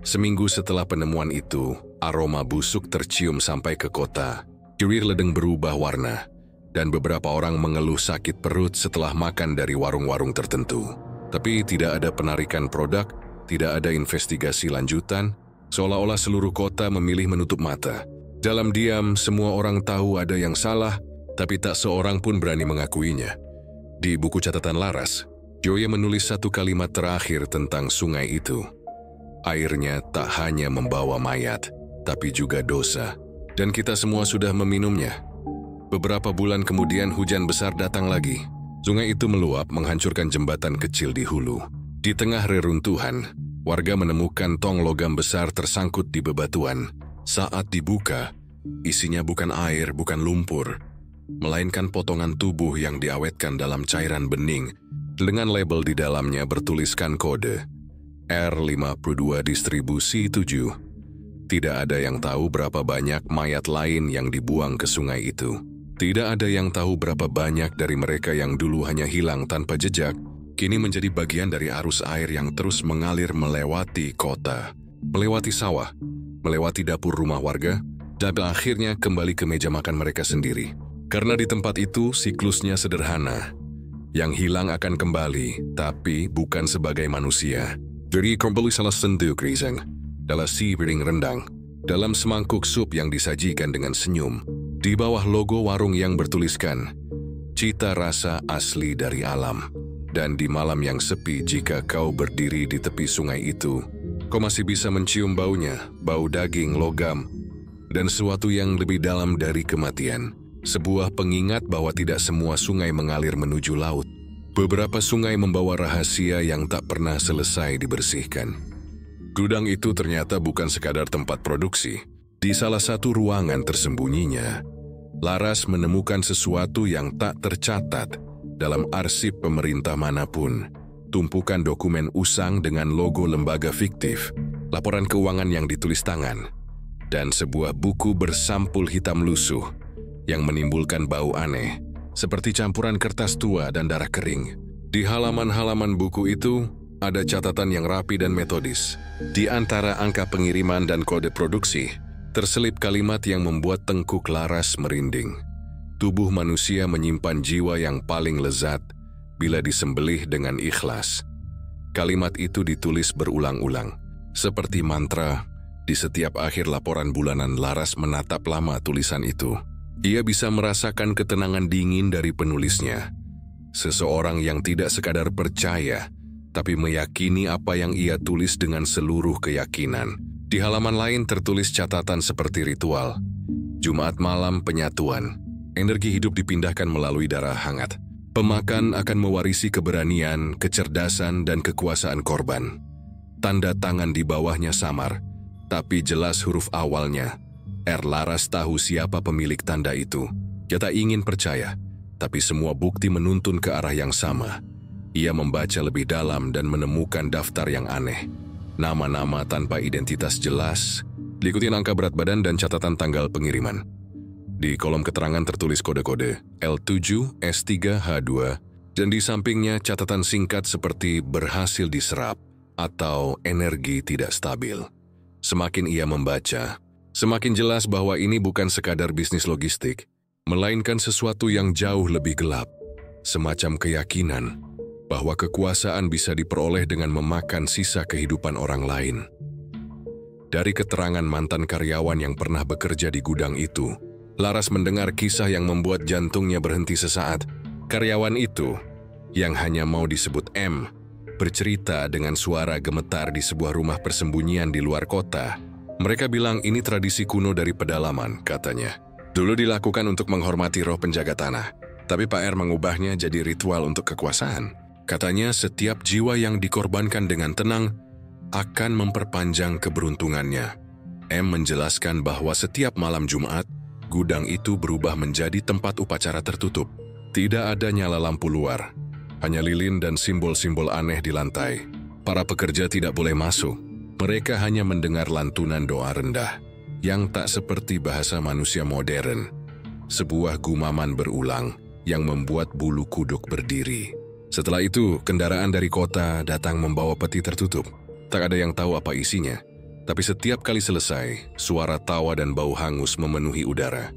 Seminggu setelah penemuan itu, aroma busuk tercium sampai ke kota. Kurir ledeng berubah warna. Dan beberapa orang mengeluh sakit perut setelah makan dari warung-warung tertentu. Tapi tidak ada penarikan produk, tidak ada investigasi lanjutan, seolah-olah seluruh kota memilih menutup mata. Dalam diam, semua orang tahu ada yang salah, tapi tak seorang pun berani mengakuinya. Di buku catatan Laras, Joya menulis satu kalimat terakhir tentang sungai itu. Airnya tak hanya membawa mayat, tapi juga dosa. Dan kita semua sudah meminumnya. Beberapa bulan kemudian hujan besar datang lagi. Sungai itu meluap menghancurkan jembatan kecil di hulu. Di tengah reruntuhan, warga menemukan tong logam besar tersangkut di bebatuan. Saat dibuka, isinya bukan air, bukan lumpur, melainkan potongan tubuh yang diawetkan dalam cairan bening. Dengan label di dalamnya bertuliskan kode R52 distribusi 7. Tidak ada yang tahu berapa banyak mayat lain yang dibuang ke sungai itu. Tidak ada yang tahu berapa banyak dari mereka yang dulu hanya hilang tanpa jejak, kini menjadi bagian dari arus air yang terus mengalir melewati kota, melewati sawah, melewati dapur rumah warga, dan akhirnya kembali ke meja makan mereka sendiri. Karena di tempat itu siklusnya sederhana. Yang hilang akan kembali, tapi bukan sebagai manusia. Jadi kembali salah senduk riseng, dalam si piring rendang, dalam semangkuk sup yang disajikan dengan senyum, di bawah logo warung yang bertuliskan, cita rasa asli dari alam. Dan di malam yang sepi jika kau berdiri di tepi sungai itu, kau masih bisa mencium baunya, bau daging, logam, dan sesuatu yang lebih dalam dari kematian. Sebuah pengingat bahwa tidak semua sungai mengalir menuju laut. Beberapa sungai membawa rahasia yang tak pernah selesai dibersihkan. Gudang itu ternyata bukan sekadar tempat produksi. Di salah satu ruangan tersembunyinya, Laras menemukan sesuatu yang tak tercatat dalam arsip pemerintah manapun. Tumpukan dokumen usang dengan logo lembaga fiktif, laporan keuangan yang ditulis tangan, dan sebuah buku bersampul hitam lusuh yang menimbulkan bau aneh, seperti campuran kertas tua dan darah kering. Di halaman-halaman buku itu, ada catatan yang rapi dan metodis. Di antara angka pengiriman dan kode produksi, terselip kalimat yang membuat tengkuk Laras merinding. Tubuh manusia menyimpan jiwa yang paling lezat bila disembelih dengan ikhlas. Kalimat itu ditulis berulang-ulang. Seperti mantra, di setiap akhir laporan bulanan Laras menatap lama tulisan itu. Ia bisa merasakan ketenangan dingin dari penulisnya. Seseorang yang tidak sekadar percaya, tapi meyakini apa yang ia tulis dengan seluruh keyakinan. Di halaman lain tertulis catatan seperti ritual. Jumat malam penyatuan. Energi hidup dipindahkan melalui darah hangat. Pemakan akan mewarisi keberanian, kecerdasan, dan kekuasaan korban. Tanda tangan di bawahnya samar, tapi jelas huruf awalnya. Laras tahu siapa pemilik tanda itu. Kita ingin percaya, tapi semua bukti menuntun ke arah yang sama. Ia membaca lebih dalam dan menemukan daftar yang aneh. Nama-nama tanpa identitas jelas, diikuti angka berat badan dan catatan tanggal pengiriman. Di kolom keterangan tertulis kode-kode L7, S3, H2, dan di sampingnya catatan singkat seperti berhasil diserap atau energi tidak stabil. Semakin ia membaca, semakin jelas bahwa ini bukan sekadar bisnis logistik, melainkan sesuatu yang jauh lebih gelap, semacam keyakinan bahwa kekuasaan bisa diperoleh dengan memakan sisa kehidupan orang lain. Dari keterangan mantan karyawan yang pernah bekerja di gudang itu, Laras mendengar kisah yang membuat jantungnya berhenti sesaat. Karyawan itu, yang hanya mau disebut M, bercerita dengan suara gemetar di sebuah rumah persembunyian di luar kota. Mereka bilang ini tradisi kuno dari pedalaman, katanya. Dulu dilakukan untuk menghormati roh penjaga tanah, tapi Pak R mengubahnya jadi ritual untuk kekuasaan. Katanya setiap jiwa yang dikorbankan dengan tenang akan memperpanjang keberuntungannya. M menjelaskan bahwa setiap malam Jumat, gudang itu berubah menjadi tempat upacara tertutup. Tidak ada nyala lampu luar, hanya lilin dan simbol-simbol aneh di lantai. Para pekerja tidak boleh masuk. Mereka hanya mendengar lantunan doa rendah, yang tak seperti bahasa manusia modern. Sebuah gumaman berulang yang membuat bulu kuduk berdiri. Setelah itu, kendaraan dari kota datang membawa peti tertutup. Tak ada yang tahu apa isinya. Tapi setiap kali selesai, suara tawa dan bau hangus memenuhi udara.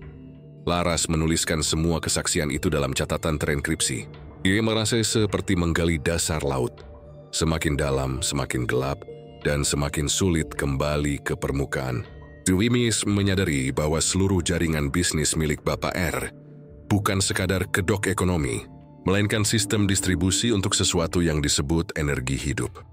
Laras menuliskan semua kesaksian itu dalam catatan terenkripsi. Ia merasa seperti menggali dasar laut. Semakin dalam, semakin gelap, dan semakin sulit kembali ke permukaan. Dwimis menyadari bahwa seluruh jaringan bisnis milik Bapak R bukan sekadar kedok ekonomi, melainkan sistem distribusi untuk sesuatu yang disebut energi hidup.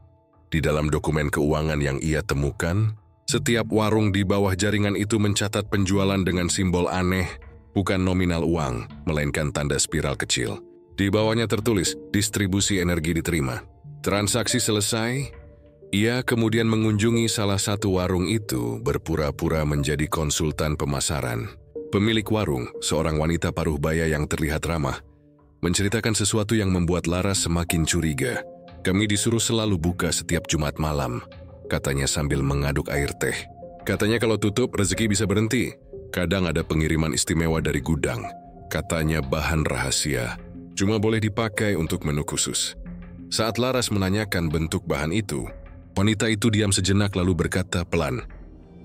Di dalam dokumen keuangan yang ia temukan, setiap warung di bawah jaringan itu mencatat penjualan dengan simbol aneh, bukan nominal uang, melainkan tanda spiral kecil. Di bawahnya tertulis, distribusi energi diterima. Transaksi selesai, ia kemudian mengunjungi salah satu warung itu berpura-pura menjadi konsultan pemasaran. Pemilik warung, seorang wanita paruh baya yang terlihat ramah, menceritakan sesuatu yang membuat Laras semakin curiga. Kami disuruh selalu buka setiap Jumat malam, katanya sambil mengaduk air teh. Katanya kalau tutup, rezeki bisa berhenti. Kadang ada pengiriman istimewa dari gudang. Katanya bahan rahasia, cuma boleh dipakai untuk menu khusus. Saat Laras menanyakan bentuk bahan itu, wanita itu diam sejenak lalu berkata pelan,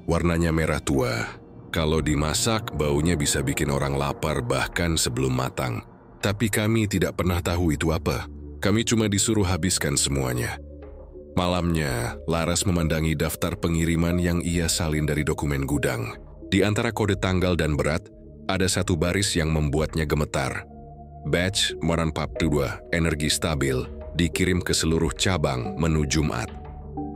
"Warnanya merah tua. Kalau dimasak, baunya bisa bikin orang lapar bahkan sebelum matang. Tapi kami tidak pernah tahu itu apa. Kami cuma disuruh habiskan semuanya." Malamnya, Laras memandangi daftar pengiriman yang ia salin dari dokumen gudang. Di antara kode tanggal dan berat, ada satu baris yang membuatnya gemetar. Batch 442, energi stabil, dikirim ke seluruh cabang menu Jumat.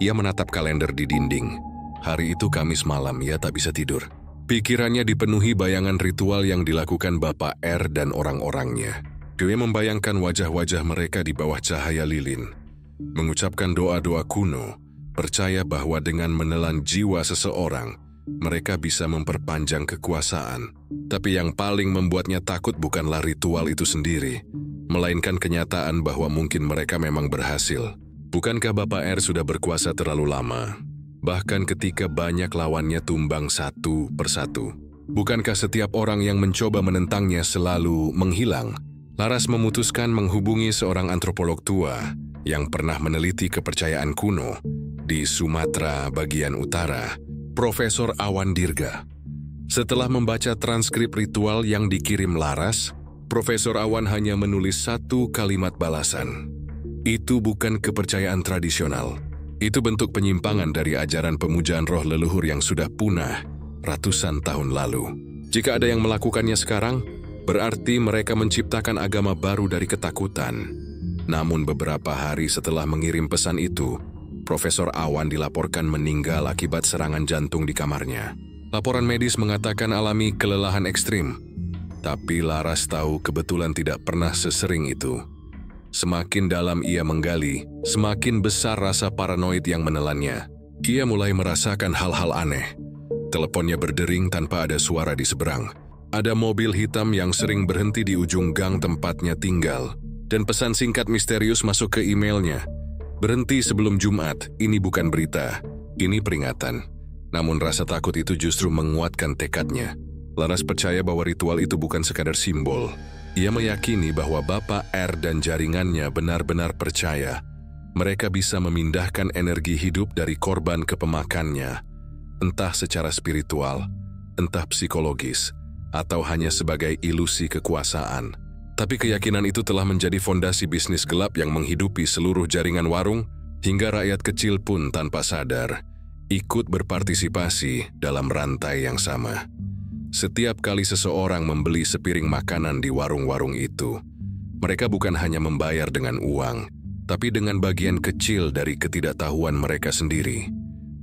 Ia menatap kalender di dinding. Hari itu Kamis malam, ia tak bisa tidur. Pikirannya dipenuhi bayangan ritual yang dilakukan Bapak R dan orang-orangnya. Dia membayangkan wajah-wajah mereka di bawah cahaya lilin, mengucapkan doa-doa kuno, percaya bahwa dengan menelan jiwa seseorang, mereka bisa memperpanjang kekuasaan. Tapi yang paling membuatnya takut bukanlah ritual itu sendiri, melainkan kenyataan bahwa mungkin mereka memang berhasil. Bukankah Bapak R sudah berkuasa terlalu lama? Bahkan ketika banyak lawannya tumbang satu persatu. Bukankah setiap orang yang mencoba menentangnya selalu menghilang? Laras memutuskan menghubungi seorang antropolog tua yang pernah meneliti kepercayaan kuno di Sumatera bagian utara, Profesor Awan Dirga. Setelah membaca transkrip ritual yang dikirim Laras, Profesor Awan hanya menulis satu kalimat balasan. Itu bukan kepercayaan tradisional. Itu bentuk penyimpangan dari ajaran pemujaan roh leluhur yang sudah punah ratusan tahun lalu. Jika ada yang melakukannya sekarang, berarti mereka menciptakan agama baru dari ketakutan. Namun beberapa hari setelah mengirim pesan itu, Profesor Awan dilaporkan meninggal akibat serangan jantung di kamarnya. Laporan medis mengatakan alami kelelahan ekstrim. Tapi Laras tahu kebetulan tidak pernah sesering itu. Semakin dalam ia menggali, semakin besar rasa paranoid yang menelannya. Ia mulai merasakan hal-hal aneh. Teleponnya berdering tanpa ada suara di seberang. Ada mobil hitam yang sering berhenti di ujung gang tempatnya tinggal. Dan pesan singkat misterius masuk ke emailnya. Berhenti sebelum Jumat, ini bukan berita, ini peringatan. Namun rasa takut itu justru menguatkan tekadnya. Laras percaya bahwa ritual itu bukan sekadar simbol. Ia meyakini bahwa Bapak R dan jaringannya benar-benar percaya mereka bisa memindahkan energi hidup dari korban ke pemakannya, entah secara spiritual, entah psikologis, atau hanya sebagai ilusi kekuasaan. Tapi keyakinan itu telah menjadi fondasi bisnis gelap yang menghidupi seluruh jaringan warung, hingga rakyat kecil pun tanpa sadar ikut berpartisipasi dalam rantai yang sama. Setiap kali seseorang membeli sepiring makanan di warung-warung itu, mereka bukan hanya membayar dengan uang, tapi dengan bagian kecil dari ketidaktahuan mereka sendiri.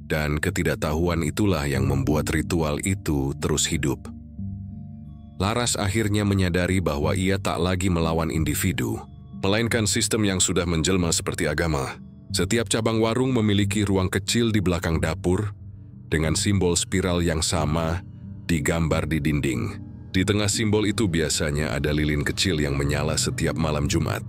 Dan ketidaktahuan itulah yang membuat ritual itu terus hidup. Laras akhirnya menyadari bahwa ia tak lagi melawan individu, melainkan sistem yang sudah menjelma seperti agama. Setiap cabang warung memiliki ruang kecil di belakang dapur, dengan simbol spiral yang sama digambar di dinding. Di tengah simbol itu biasanya ada lilin kecil yang menyala setiap malam Jumat.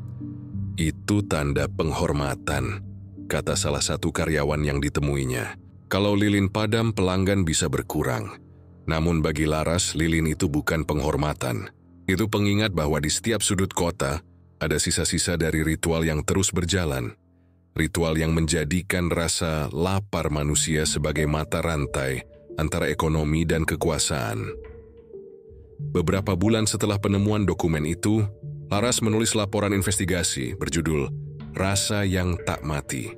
Itu tanda penghormatan, kata salah satu karyawan yang ditemuinya. Kalau lilin padam, pelanggan bisa berkurang. Namun bagi Laras, lilin itu bukan penghormatan. Itu pengingat bahwa di setiap sudut kota ada sisa-sisa dari ritual yang terus berjalan. Ritual yang menjadikan rasa lapar manusia sebagai mata rantai antara ekonomi dan kekuasaan. Beberapa bulan setelah penemuan dokumen itu, Laras menulis laporan investigasi berjudul Rasa yang Tak Mati.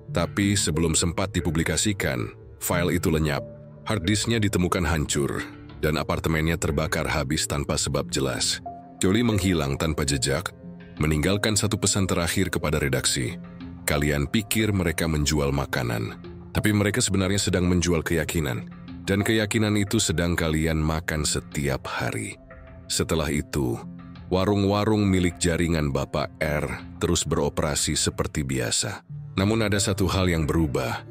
Tapi sebelum sempat dipublikasikan, file itu lenyap. Harddisknya ditemukan hancur, dan apartemennya terbakar habis tanpa sebab jelas. Jolie menghilang tanpa jejak, meninggalkan satu pesan terakhir kepada redaksi. Kalian pikir mereka menjual makanan, tapi mereka sebenarnya sedang menjual keyakinan. Dan keyakinan itu sedang kalian makan setiap hari. Setelah itu, warung-warung milik jaringan Bapak R terus beroperasi seperti biasa. Namun ada satu hal yang berubah.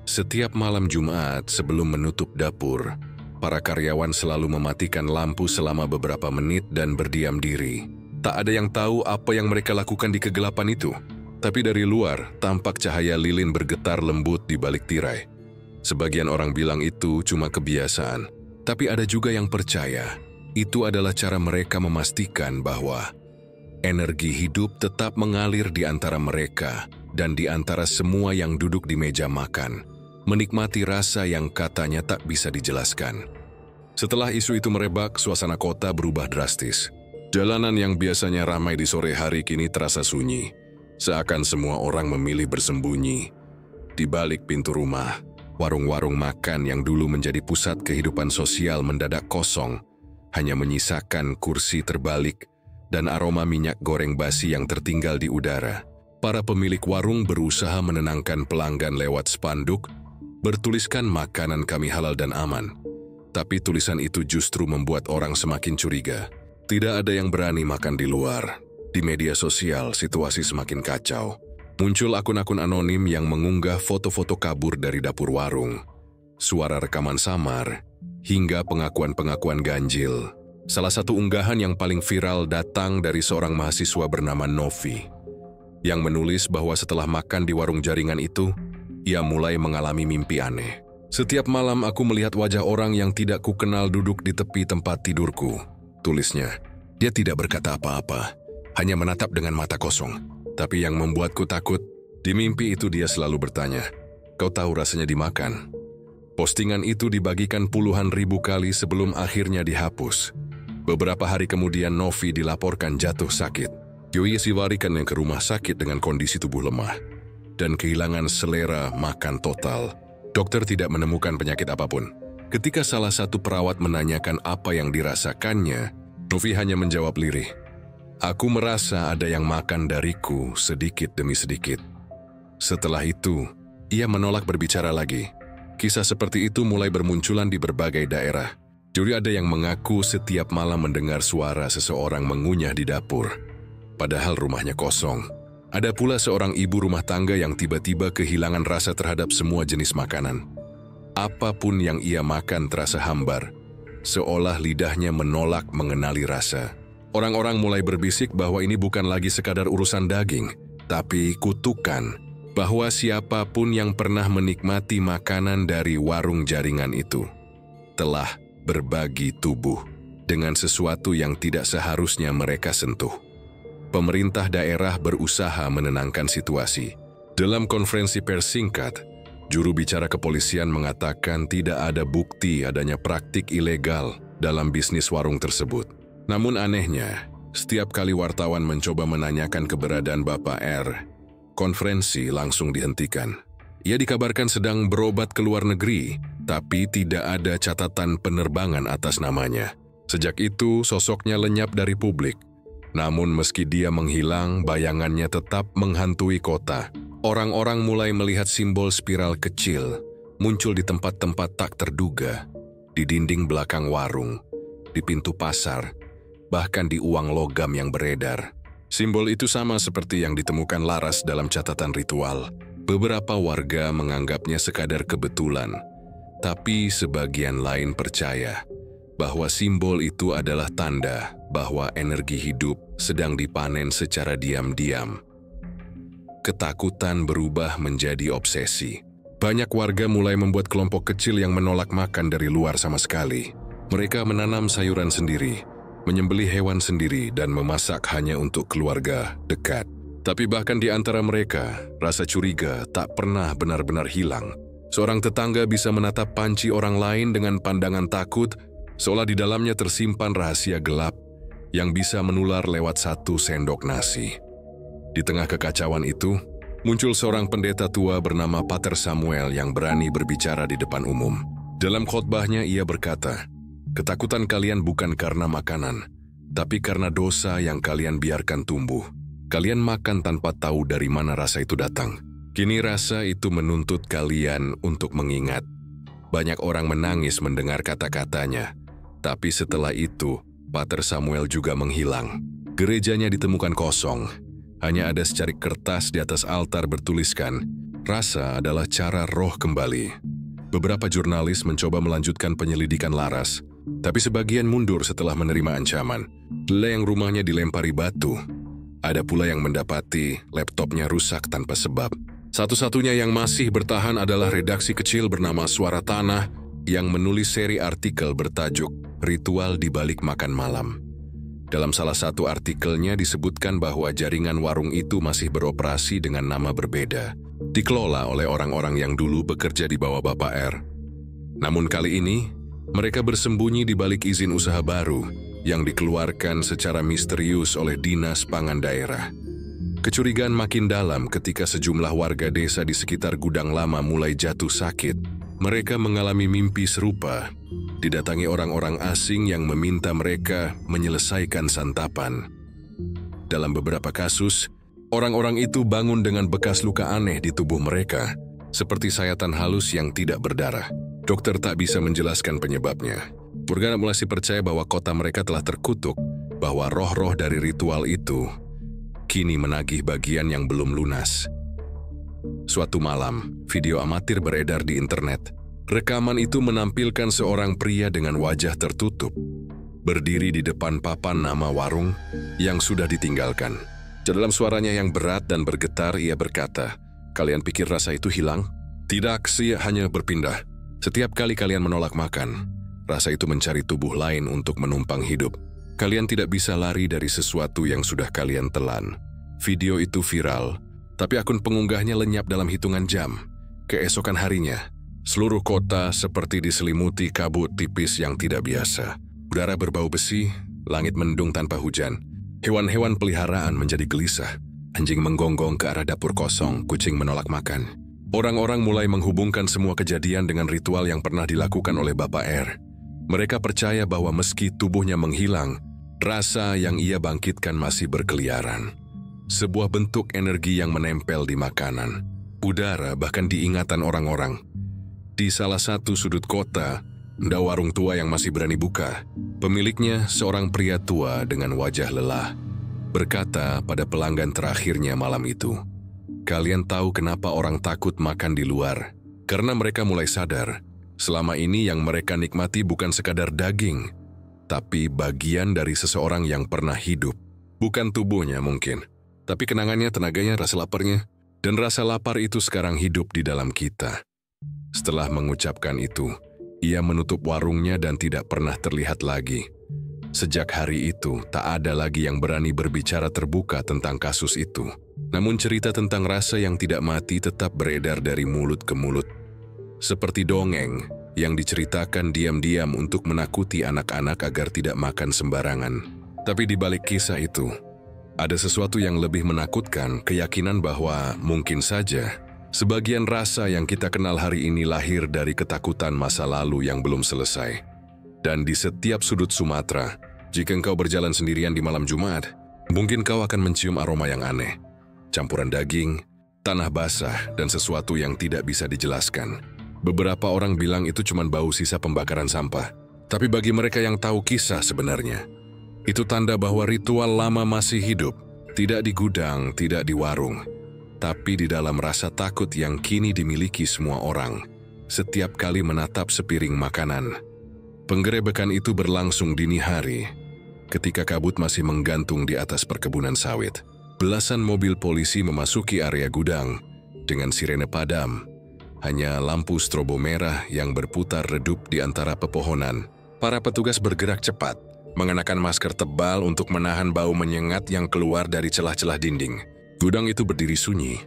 Setiap malam Jumat sebelum menutup dapur, para karyawan selalu mematikan lampu selama beberapa menit dan berdiam diri. Tak ada yang tahu apa yang mereka lakukan di kegelapan itu. Tapi dari luar, tampak cahaya lilin bergetar lembut di balik tirai. Sebagian orang bilang itu cuma kebiasaan, tapi ada juga yang percaya. Itu adalah cara mereka memastikan bahwa energi hidup tetap mengalir di antara mereka dan di antara semua yang duduk di meja makan, menikmati rasa yang katanya tak bisa dijelaskan. Setelah isu itu merebak, suasana kota berubah drastis. Jalanan yang biasanya ramai di sore hari kini terasa sunyi, seakan semua orang memilih bersembunyi. Di balik pintu rumah, warung-warung makan yang dulu menjadi pusat kehidupan sosial mendadak kosong, hanya menyisakan kursi terbalik dan aroma minyak goreng basi yang tertinggal di udara. Para pemilik warung berusaha menenangkan pelanggan lewat spanduk, bertuliskan makanan kami halal dan aman. Tapi tulisan itu justru membuat orang semakin curiga. Tidak ada yang berani makan di luar. Di media sosial, situasi semakin kacau. Muncul akun-akun anonim yang mengunggah foto-foto kabur dari dapur warung, suara rekaman samar, hingga pengakuan-pengakuan ganjil. Salah satu unggahan yang paling viral datang dari seorang mahasiswa bernama Novi, yang menulis bahwa setelah makan di warung jaringan itu, ia mulai mengalami mimpi aneh. Setiap malam aku melihat wajah orang yang tidak kukenal duduk di tepi tempat tidurku, tulisnya. Dia tidak berkata apa-apa, hanya menatap dengan mata kosong. Tapi yang membuatku takut, di mimpi itu dia selalu bertanya, "Kau tahu rasanya dimakan?" Postingan itu dibagikan puluhan ribu kali sebelum akhirnya dihapus. Beberapa hari kemudian Novi dilaporkan jatuh sakit. Yoi diwarikan ke rumah sakit dengan kondisi tubuh lemah dan kehilangan selera makan total. Dokter tidak menemukan penyakit apapun. Ketika salah satu perawat menanyakan apa yang dirasakannya, Novi hanya menjawab lirih, "Aku merasa ada yang makan dariku sedikit demi sedikit." Setelah itu, ia menolak berbicara lagi. Kisah seperti itu mulai bermunculan di berbagai daerah. Jadi ada yang mengaku setiap malam mendengar suara seseorang mengunyah di dapur, padahal rumahnya kosong. Ada pula seorang ibu rumah tangga yang tiba-tiba kehilangan rasa terhadap semua jenis makanan. Apapun yang ia makan terasa hambar, seolah lidahnya menolak mengenali rasa. Orang-orang mulai berbisik bahwa ini bukan lagi sekadar urusan daging, tapi kutukan bahwa siapapun yang pernah menikmati makanan dari warung jaringan itu telah berbagi tubuh dengan sesuatu yang tidak seharusnya mereka sentuh. Pemerintah daerah berusaha menenangkan situasi. Dalam konferensi pers singkat, juru bicara kepolisian mengatakan tidak ada bukti adanya praktik ilegal dalam bisnis warung tersebut. Namun anehnya, setiap kali wartawan mencoba menanyakan keberadaan Bapak R, konferensi langsung dihentikan. Ia dikabarkan sedang berobat ke luar negeri, tapi tidak ada catatan penerbangan atas namanya. Sejak itu, sosoknya lenyap dari publik. Namun meski dia menghilang, bayangannya tetap menghantui kota. Orang-orang mulai melihat simbol spiral kecil muncul di tempat-tempat tak terduga, di dinding belakang warung, di pintu pasar, bahkan di uang logam yang beredar. Simbol itu sama seperti yang ditemukan Laras dalam catatan ritual. Beberapa warga menganggapnya sekadar kebetulan, tapi sebagian lain percaya bahwa simbol itu adalah tanda bahwa energi hidup sedang dipanen secara diam-diam. Ketakutan berubah menjadi obsesi. Banyak warga mulai membuat kelompok kecil yang menolak makan dari luar sama sekali. Mereka menanam sayuran sendiri, menyembelih hewan sendiri, dan memasak hanya untuk keluarga dekat. Tapi bahkan di antara mereka, rasa curiga tak pernah benar-benar hilang. Seorang tetangga bisa menatap panci orang lain dengan pandangan takut, seolah di dalamnya tersimpan rahasia gelap yang bisa menular lewat satu sendok nasi. Di tengah kekacauan itu, muncul seorang pendeta tua bernama Pater Samuel yang berani berbicara di depan umum. Dalam khotbahnya ia berkata, "Ketakutan kalian bukan karena makanan, tapi karena dosa yang kalian biarkan tumbuh. Kalian makan tanpa tahu dari mana rasa itu datang. Kini rasa itu menuntut kalian untuk mengingat." Banyak orang menangis mendengar kata-katanya, tapi setelah itu, Pater Samuel juga menghilang. Gerejanya ditemukan kosong. Hanya ada secarik kertas di atas altar bertuliskan, "Rasa adalah cara roh kembali." Beberapa jurnalis mencoba melanjutkan penyelidikan Laras, tapi sebagian mundur setelah menerima ancaman. Ada yang rumahnya dilempari batu. Ada pula yang mendapati laptopnya rusak tanpa sebab. Satu-satunya yang masih bertahan adalah redaksi kecil bernama Suara Tanah yang menulis seri artikel bertajuk "Ritual di Balik Makan Malam". Dalam salah satu artikelnya disebutkan bahwa jaringan warung itu masih beroperasi dengan nama berbeda, dikelola oleh orang-orang yang dulu bekerja di bawah Bapak R. Namun kali ini, mereka bersembunyi di balik izin usaha baru yang dikeluarkan secara misterius oleh Dinas Pangan Daerah. Kecurigaan makin dalam ketika sejumlah warga desa di sekitar gudang lama mulai jatuh sakit. Mereka mengalami mimpi serupa, didatangi orang-orang asing yang meminta mereka menyelesaikan santapan. Dalam beberapa kasus, orang-orang itu bangun dengan bekas luka aneh di tubuh mereka, seperti sayatan halus yang tidak berdarah. Dokter tak bisa menjelaskan penyebabnya. Warga mulai percaya bahwa kota mereka telah terkutuk, bahwa roh-roh dari ritual itu kini menagih bagian yang belum lunas. Suatu malam, video amatir beredar di internet. Rekaman itu menampilkan seorang pria dengan wajah tertutup, berdiri di depan papan nama warung yang sudah ditinggalkan. Dalam suaranya yang berat dan bergetar, ia berkata, "Kalian pikir rasa itu hilang? Tidak sih, hanya berpindah. Setiap kali kalian menolak makan, rasa itu mencari tubuh lain untuk menumpang hidup. Kalian tidak bisa lari dari sesuatu yang sudah kalian telan." Video itu viral, tapi akun pengunggahnya lenyap dalam hitungan jam. Keesokan harinya, seluruh kota seperti diselimuti kabut tipis yang tidak biasa. Udara berbau besi, langit mendung tanpa hujan. Hewan-hewan peliharaan menjadi gelisah. Anjing menggonggong ke arah dapur kosong, kucing menolak makan. Orang-orang mulai menghubungkan semua kejadian dengan ritual yang pernah dilakukan oleh Bapak R. Mereka percaya bahwa meski tubuhnya menghilang, rasa yang ia bangkitkan masih berkeliaran. Sebuah bentuk energi yang menempel di makanan, udara, bahkan di ingatan orang-orang. Di salah satu sudut kota, ada warung tua yang masih berani buka. Pemiliknya seorang pria tua dengan wajah lelah, berkata pada pelanggan terakhirnya malam itu, "Kalian tahu kenapa orang takut makan di luar? Karena mereka mulai sadar, selama ini yang mereka nikmati bukan sekadar daging, tapi bagian dari seseorang yang pernah hidup. Bukan tubuhnya mungkin, tapi kenangannya, tenaganya, rasa laparnya. Dan rasa lapar itu sekarang hidup di dalam kita. Setelah mengucapkan itu, ia menutup warungnya dan tidak pernah terlihat lagi. Sejak hari itu, tak ada lagi yang berani berbicara terbuka tentang kasus itu. Namun cerita tentang rasa yang tidak mati tetap beredar dari mulut ke mulut. Seperti dongeng yang diceritakan diam-diam untuk menakuti anak-anak agar tidak makan sembarangan. Tapi di balik kisah itu, ada sesuatu yang lebih menakutkan, keyakinan bahwa mungkin saja sebagian rasa yang kita kenal hari ini lahir dari ketakutan masa lalu yang belum selesai. Dan di setiap sudut Sumatera, jika engkau berjalan sendirian di malam Jumat, mungkin kau akan mencium aroma yang aneh. Campuran daging, tanah basah, dan sesuatu yang tidak bisa dijelaskan. Beberapa orang bilang itu cuma bau sisa pembakaran sampah. Tapi bagi mereka yang tahu kisah sebenarnya, itu tanda bahwa ritual lama masih hidup, tidak di gudang, tidak di warung, tapi di dalam rasa takut yang kini dimiliki semua orang setiap kali menatap sepiring makanan. Penggerebekan itu berlangsung dini hari, ketika kabut masih menggantung di atas perkebunan sawit. Belasan mobil polisi memasuki area gudang dengan sirene padam, hanya lampu strobo merah yang berputar redup di antara pepohonan. Para petugas bergerak cepat, mengenakan masker tebal untuk menahan bau menyengat yang keluar dari celah-celah dinding. Gudang itu berdiri sunyi,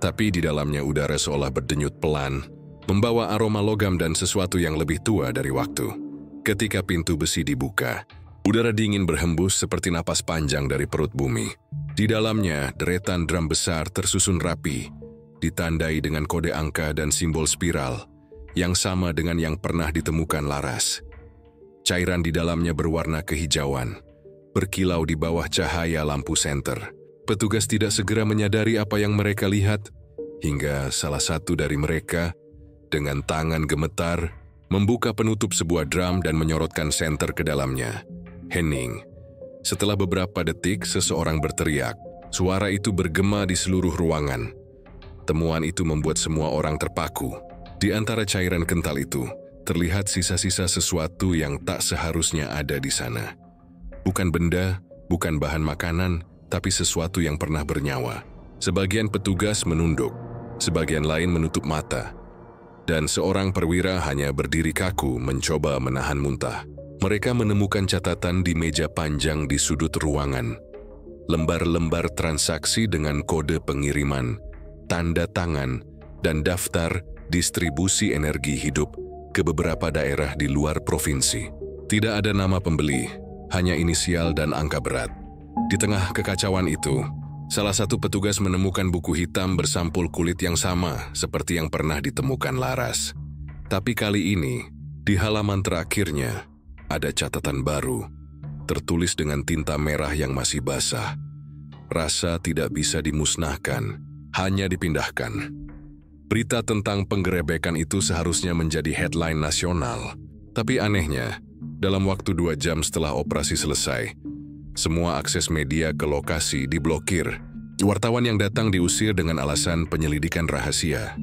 tapi di dalamnya udara seolah berdenyut pelan, membawa aroma logam dan sesuatu yang lebih tua dari waktu. Ketika pintu besi dibuka, udara dingin berhembus seperti napas panjang dari perut bumi. Di dalamnya, deretan drum besar tersusun rapi, ditandai dengan kode angka dan simbol spiral, yang sama dengan yang pernah ditemukan Laras. Cairan di dalamnya berwarna kehijauan, berkilau di bawah cahaya lampu senter. Petugas tidak segera menyadari apa yang mereka lihat, hingga salah satu dari mereka, dengan tangan gemetar, membuka penutup sebuah drum dan menyorotkan senter ke dalamnya. Hening. Setelah beberapa detik, seseorang berteriak. Suara itu bergema di seluruh ruangan. Temuan itu membuat semua orang terpaku. Di antara cairan kental itu, terlihat sisa-sisa sesuatu yang tak seharusnya ada di sana. Bukan benda, bukan bahan makanan, tapi sesuatu yang pernah bernyawa. Sebagian petugas menunduk, sebagian lain menutup mata. Dan seorang perwira hanya berdiri kaku mencoba menahan muntah. Mereka menemukan catatan di meja panjang di sudut ruangan. Lembar-lembar transaksi dengan kode pengiriman, tanda tangan, dan daftar distribusi energi hidup ke beberapa daerah di luar provinsi. Tidak ada nama pembeli, hanya inisial dan angka berat. Di tengah kekacauan itu, salah satu petugas menemukan buku hitam bersampul kulit yang sama seperti yang pernah ditemukan Laras. Tapi kali ini, di halaman terakhirnya, ada catatan baru, tertulis dengan tinta merah yang masih basah. Rasa tidak bisa dimusnahkan, hanya dipindahkan. Berita tentang penggerebekan itu seharusnya menjadi headline nasional. Tapi anehnya, dalam waktu 2 jam setelah operasi selesai, semua akses media ke lokasi diblokir. Wartawan yang datang diusir dengan alasan penyelidikan rahasia.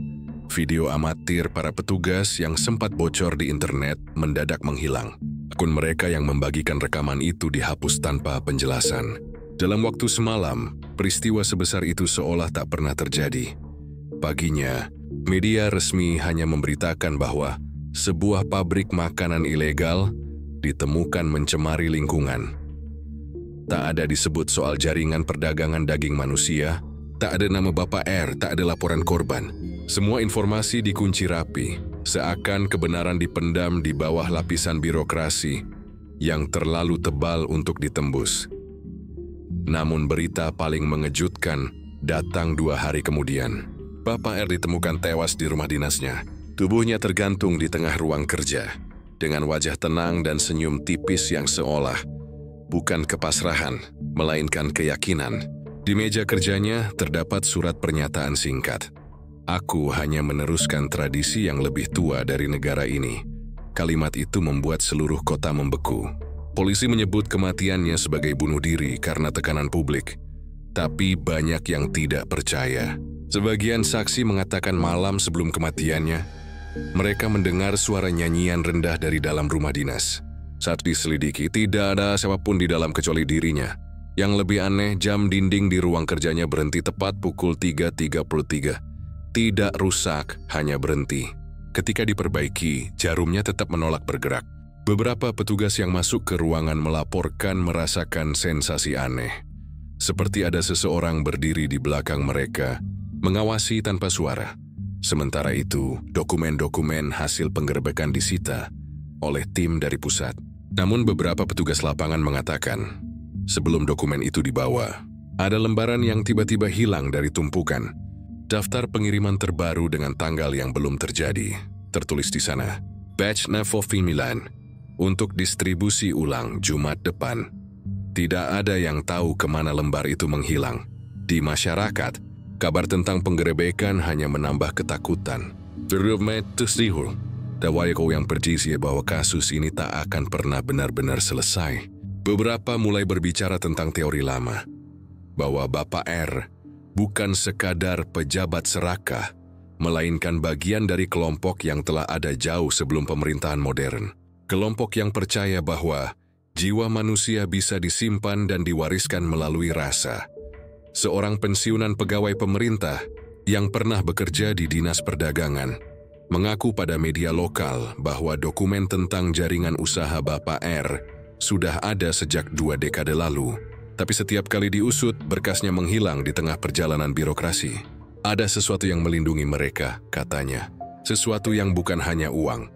Video amatir para petugas yang sempat bocor di internet mendadak menghilang. Akun mereka yang membagikan rekaman itu dihapus tanpa penjelasan. Dalam waktu semalam, peristiwa sebesar itu seolah tak pernah terjadi. Paginya, media resmi hanya memberitakan bahwa sebuah pabrik makanan ilegal ditemukan mencemari lingkungan. Tak ada disebut soal jaringan perdagangan daging manusia, tak ada nama Bapak R, tak ada laporan korban. Semua informasi dikunci rapi, seakan kebenaran dipendam di bawah lapisan birokrasi yang terlalu tebal untuk ditembus. Namun berita paling mengejutkan datang 2 hari kemudian. Bapak R ditemukan tewas di rumah dinasnya. Tubuhnya tergantung di tengah ruang kerja, dengan wajah tenang dan senyum tipis yang seolah bukan kepasrahan, melainkan keyakinan. Di meja kerjanya terdapat surat pernyataan singkat. Aku hanya meneruskan tradisi yang lebih tua dari negara ini. Kalimat itu membuat seluruh kota membeku. Polisi menyebut kematiannya sebagai bunuh diri karena tekanan publik. Tapi banyak yang tidak percaya. Sebagian saksi mengatakan malam sebelum kematiannya, mereka mendengar suara nyanyian rendah dari dalam rumah dinas. Saat diselidiki, tidak ada siapapun di dalam kecuali dirinya. Yang lebih aneh, jam dinding di ruang kerjanya berhenti tepat pukul 3.33. Tidak rusak, hanya berhenti. Ketika diperbaiki, jarumnya tetap menolak bergerak. Beberapa petugas yang masuk ke ruangan melaporkan merasakan sensasi aneh. Seperti ada seseorang berdiri di belakang mereka, mengawasi tanpa suara. Sementara itu, dokumen-dokumen hasil penggerebekan disita oleh tim dari pusat. Namun beberapa petugas lapangan mengatakan, sebelum dokumen itu dibawa, ada lembaran yang tiba-tiba hilang dari tumpukan. Daftar pengiriman terbaru dengan tanggal yang belum terjadi. Tertulis di sana, batch Navofi Milan, untuk distribusi ulang Jumat depan. Tidak ada yang tahu kemana lembar itu menghilang. Di masyarakat, kabar tentang penggerebekan hanya menambah ketakutan. Dawayako yang berjisi bahwa kasus ini tak akan pernah benar-benar selesai. Beberapa mulai berbicara tentang teori lama, bahwa Bapak R bukan sekadar pejabat serakah, melainkan bagian dari kelompok yang telah ada jauh sebelum pemerintahan modern. Kelompok yang percaya bahwa jiwa manusia bisa disimpan dan diwariskan melalui rasa. Seorang pensiunan pegawai pemerintah yang pernah bekerja di Dinas Perdagangan mengaku pada media lokal bahwa dokumen tentang jaringan usaha Bapak R sudah ada sejak 2 dekade lalu. Tapi setiap kali diusut, berkasnya menghilang di tengah perjalanan birokrasi. Ada sesuatu yang melindungi mereka, katanya. Sesuatu yang bukan hanya uang.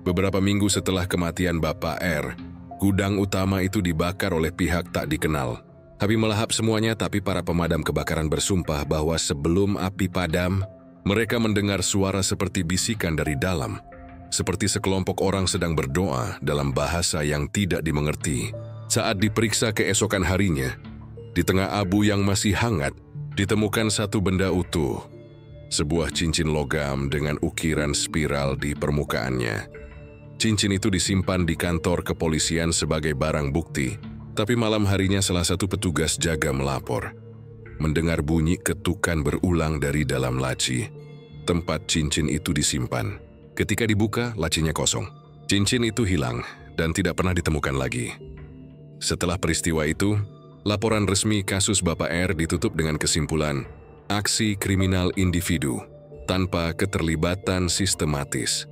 Beberapa minggu setelah kematian Bapak R, gudang utama itu dibakar oleh pihak tak dikenal. Api melahap semuanya, tapi para pemadam kebakaran bersumpah bahwa sebelum api padam, mereka mendengar suara seperti bisikan dari dalam. Seperti sekelompok orang sedang berdoa dalam bahasa yang tidak dimengerti. Saat diperiksa keesokan harinya, di tengah abu yang masih hangat, ditemukan satu benda utuh. Sebuah cincin logam dengan ukiran spiral di permukaannya. Cincin itu disimpan di kantor kepolisian sebagai barang bukti, tapi malam harinya salah satu petugas jaga melapor. Mendengar bunyi ketukan berulang dari dalam laci. Tempat cincin itu disimpan. Ketika dibuka, lacinya kosong. Cincin itu hilang dan tidak pernah ditemukan lagi. Setelah peristiwa itu, laporan resmi kasus Bapak R ditutup dengan kesimpulan aksi kriminal individu tanpa keterlibatan sistematis.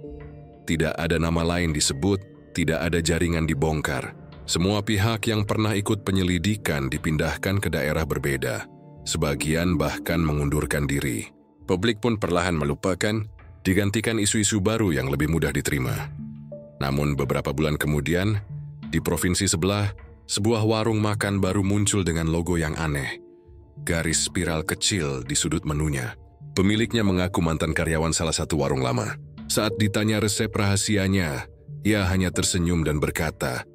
Tidak ada nama lain disebut, tidak ada jaringan dibongkar. Semua pihak yang pernah ikut penyelidikan dipindahkan ke daerah berbeda. Sebagian bahkan mengundurkan diri. Publik pun perlahan melupakan, digantikan isu-isu baru yang lebih mudah diterima. Namun beberapa bulan kemudian, di provinsi sebelah, sebuah warung makan baru muncul dengan logo yang aneh. Garis spiral kecil di sudut menunya. Pemiliknya mengaku mantan karyawan salah satu warung lama. Saat ditanya resep rahasianya, ia hanya tersenyum dan berkata,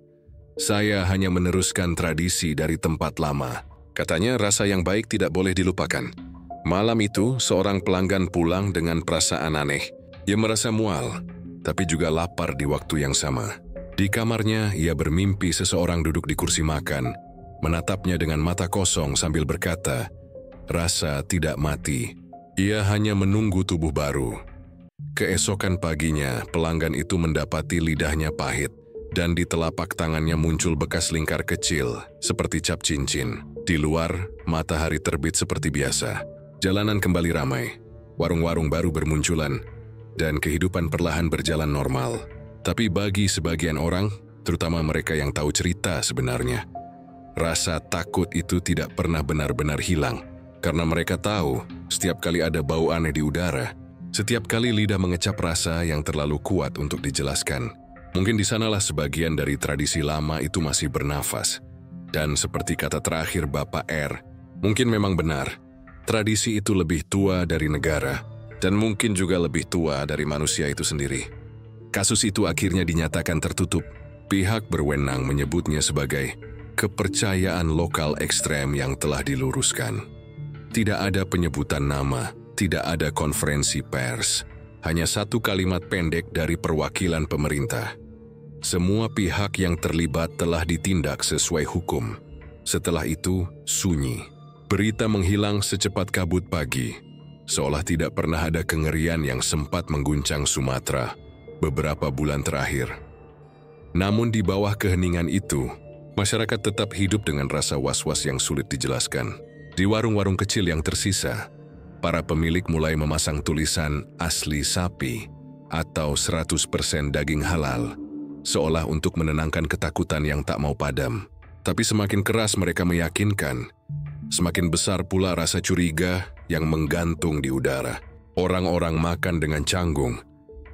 "Saya hanya meneruskan tradisi dari tempat lama." Katanya rasa yang baik tidak boleh dilupakan. Malam itu, seorang pelanggan pulang dengan perasaan aneh. Ia merasa mual, tapi juga lapar di waktu yang sama. Di kamarnya, ia bermimpi seseorang duduk di kursi makan, menatapnya dengan mata kosong sambil berkata, "Rasa tidak mati. Ia hanya menunggu tubuh baru." Keesokan paginya, pelanggan itu mendapati lidahnya pahit, dan di telapak tangannya muncul bekas lingkar kecil, seperti cap cincin. Di luar, matahari terbit seperti biasa. Jalanan kembali ramai, warung-warung baru bermunculan, dan kehidupan perlahan berjalan normal. Tapi bagi sebagian orang, terutama mereka yang tahu cerita sebenarnya, rasa takut itu tidak pernah benar-benar hilang. Karena mereka tahu, setiap kali ada bau aneh di udara, setiap kali lidah mengecap rasa yang terlalu kuat untuk dijelaskan. Mungkin di sanalah sebagian dari tradisi lama itu masih bernafas. Dan seperti kata terakhir Bapak R, mungkin memang benar, tradisi itu lebih tua dari negara, dan mungkin juga lebih tua dari manusia itu sendiri. Kasus itu akhirnya dinyatakan tertutup. Pihak berwenang menyebutnya sebagai kepercayaan lokal ekstrem yang telah diluruskan. Tidak ada penyebutan nama, tidak ada konferensi pers, hanya satu kalimat pendek dari perwakilan pemerintah. Semua pihak yang terlibat telah ditindak sesuai hukum. Setelah itu, sunyi. Berita menghilang secepat kabut pagi, seolah tidak pernah ada kengerian yang sempat mengguncang Sumatera beberapa bulan terakhir. Namun di bawah keheningan itu, masyarakat tetap hidup dengan rasa was-was yang sulit dijelaskan. Di warung-warung kecil yang tersisa, para pemilik mulai memasang tulisan asli sapi atau 100% daging halal, seolah untuk menenangkan ketakutan yang tak mau padam. Tapi semakin keras mereka meyakinkan, semakin besar pula rasa curiga yang menggantung di udara. Orang-orang makan dengan canggung,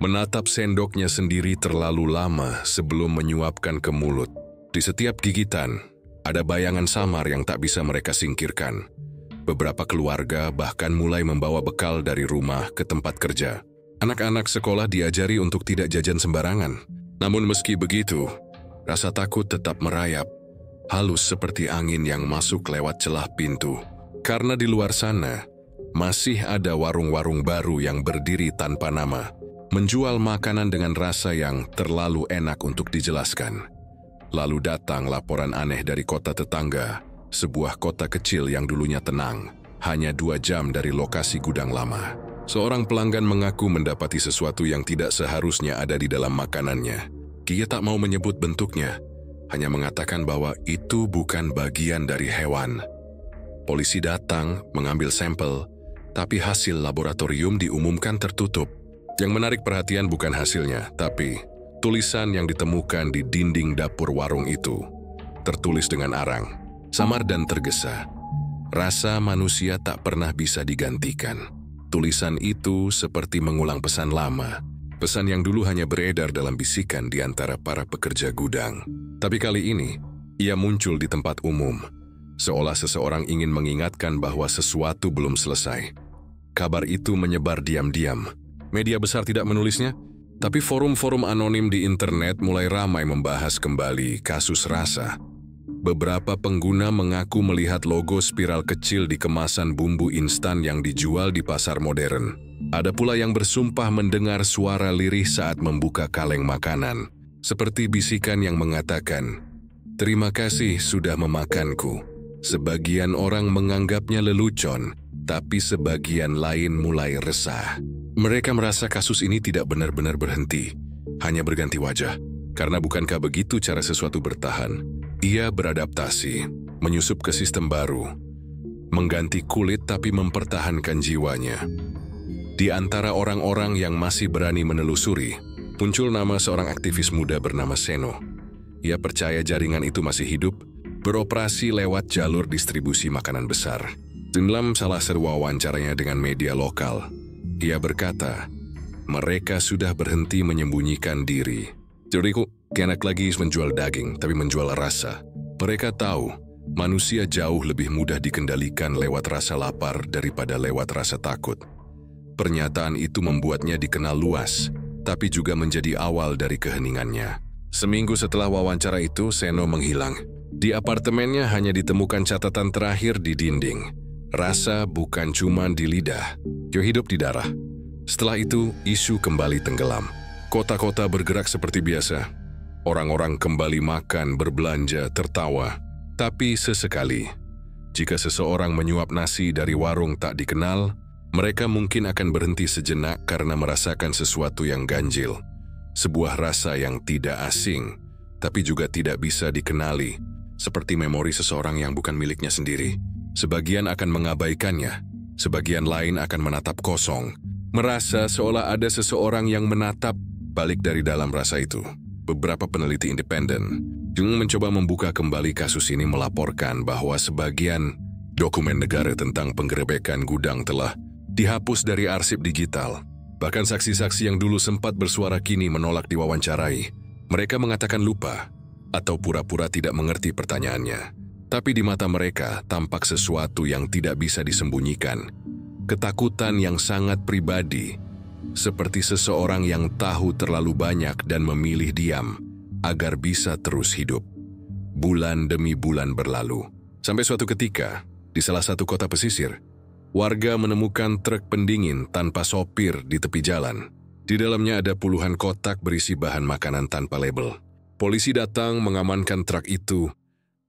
menatap sendoknya sendiri terlalu lama sebelum menyuapkan ke mulut. Di setiap gigitan, ada bayangan samar yang tak bisa mereka singkirkan. Beberapa keluarga bahkan mulai membawa bekal dari rumah ke tempat kerja. Anak-anak sekolah diajari untuk tidak jajan sembarangan. Namun meski begitu, rasa takut tetap merayap, halus seperti angin yang masuk lewat celah pintu. Karena di luar sana, masih ada warung-warung baru yang berdiri tanpa nama, menjual makanan dengan rasa yang terlalu enak untuk dijelaskan. Lalu datang laporan aneh dari kota tetangga, sebuah kota kecil yang dulunya tenang, hanya 2 jam dari lokasi gudang lama. Seorang pelanggan mengaku mendapati sesuatu yang tidak seharusnya ada di dalam makanannya. Dia tak mau menyebut bentuknya, hanya mengatakan bahwa itu bukan bagian dari hewan. Polisi datang, mengambil sampel, tapi hasil laboratorium diumumkan tertutup. Yang menarik perhatian bukan hasilnya, tapi tulisan yang ditemukan di dinding dapur warung itu. Tertulis dengan arang, samar dan tergesa. Rasa manusia tak pernah bisa digantikan. Tulisan itu seperti mengulang pesan lama. Pesan yang dulu hanya beredar dalam bisikan di antara para pekerja gudang. Tapi kali ini, ia muncul di tempat umum. Seolah seseorang ingin mengingatkan bahwa sesuatu belum selesai. Kabar itu menyebar diam-diam. Media besar tidak menulisnya, tapi forum-forum anonim di internet mulai ramai membahas kembali kasus Rasa. Beberapa pengguna mengaku melihat logo spiral kecil di kemasan bumbu instan yang dijual di pasar modern. Ada pula yang bersumpah mendengar suara lirih saat membuka kaleng makanan, seperti bisikan yang mengatakan, "Terima kasih sudah memakanku." Sebagian orang menganggapnya lelucon, tapi sebagian lain mulai resah. Mereka merasa kasus ini tidak benar-benar berhenti, hanya berganti wajah. Karena bukankah begitu cara sesuatu bertahan? Ia beradaptasi, menyusup ke sistem baru, mengganti kulit tapi mempertahankan jiwanya. Di antara orang-orang yang masih berani menelusuri, muncul nama seorang aktivis muda bernama Seno. Ia percaya jaringan itu masih hidup, beroperasi lewat jalur distribusi makanan besar. Dalam salah satu wawancaranya dengan media lokal, ia berkata, mereka sudah berhenti menyembunyikan diri. Jadi kok enak lagi menjual daging, tapi menjual rasa. Mereka tahu, manusia jauh lebih mudah dikendalikan lewat rasa lapar daripada lewat rasa takut. Pernyataan itu membuatnya dikenal luas, tapi juga menjadi awal dari keheningannya. Seminggu setelah wawancara itu, Seno menghilang. Di apartemennya hanya ditemukan catatan terakhir di dinding. Rasa bukan cuma di lidah, dia hidup di darah. Setelah itu, isu kembali tenggelam. Kota-kota bergerak seperti biasa. Orang-orang kembali makan, berbelanja, tertawa. Tapi sesekali, jika seseorang menyuap nasi dari warung tak dikenal, mereka mungkin akan berhenti sejenak karena merasakan sesuatu yang ganjil. Sebuah rasa yang tidak asing, tapi juga tidak bisa dikenali, seperti memori seseorang yang bukan miliknya sendiri. Sebagian akan mengabaikannya, sebagian lain akan menatap kosong, merasa seolah ada seseorang yang menatap balik dari dalam rasa itu. Beberapa peneliti independen juga mencoba membuka kembali kasus ini, melaporkan bahwa sebagian dokumen negara tentang penggerebekan gudang telah dihapus dari arsip digital. Bahkan saksi-saksi yang dulu sempat bersuara kini menolak diwawancarai. Mereka mengatakan lupa atau pura-pura tidak mengerti pertanyaannya. Tapi di mata mereka tampak sesuatu yang tidak bisa disembunyikan. Ketakutan yang sangat pribadi, seperti seseorang yang tahu terlalu banyak dan memilih diam agar bisa terus hidup. Bulan demi bulan berlalu. Sampai suatu ketika, di salah satu kota pesisir, warga menemukan truk pendingin tanpa sopir di tepi jalan. Di dalamnya ada puluhan kotak berisi bahan makanan tanpa label. Polisi datang mengamankan truk itu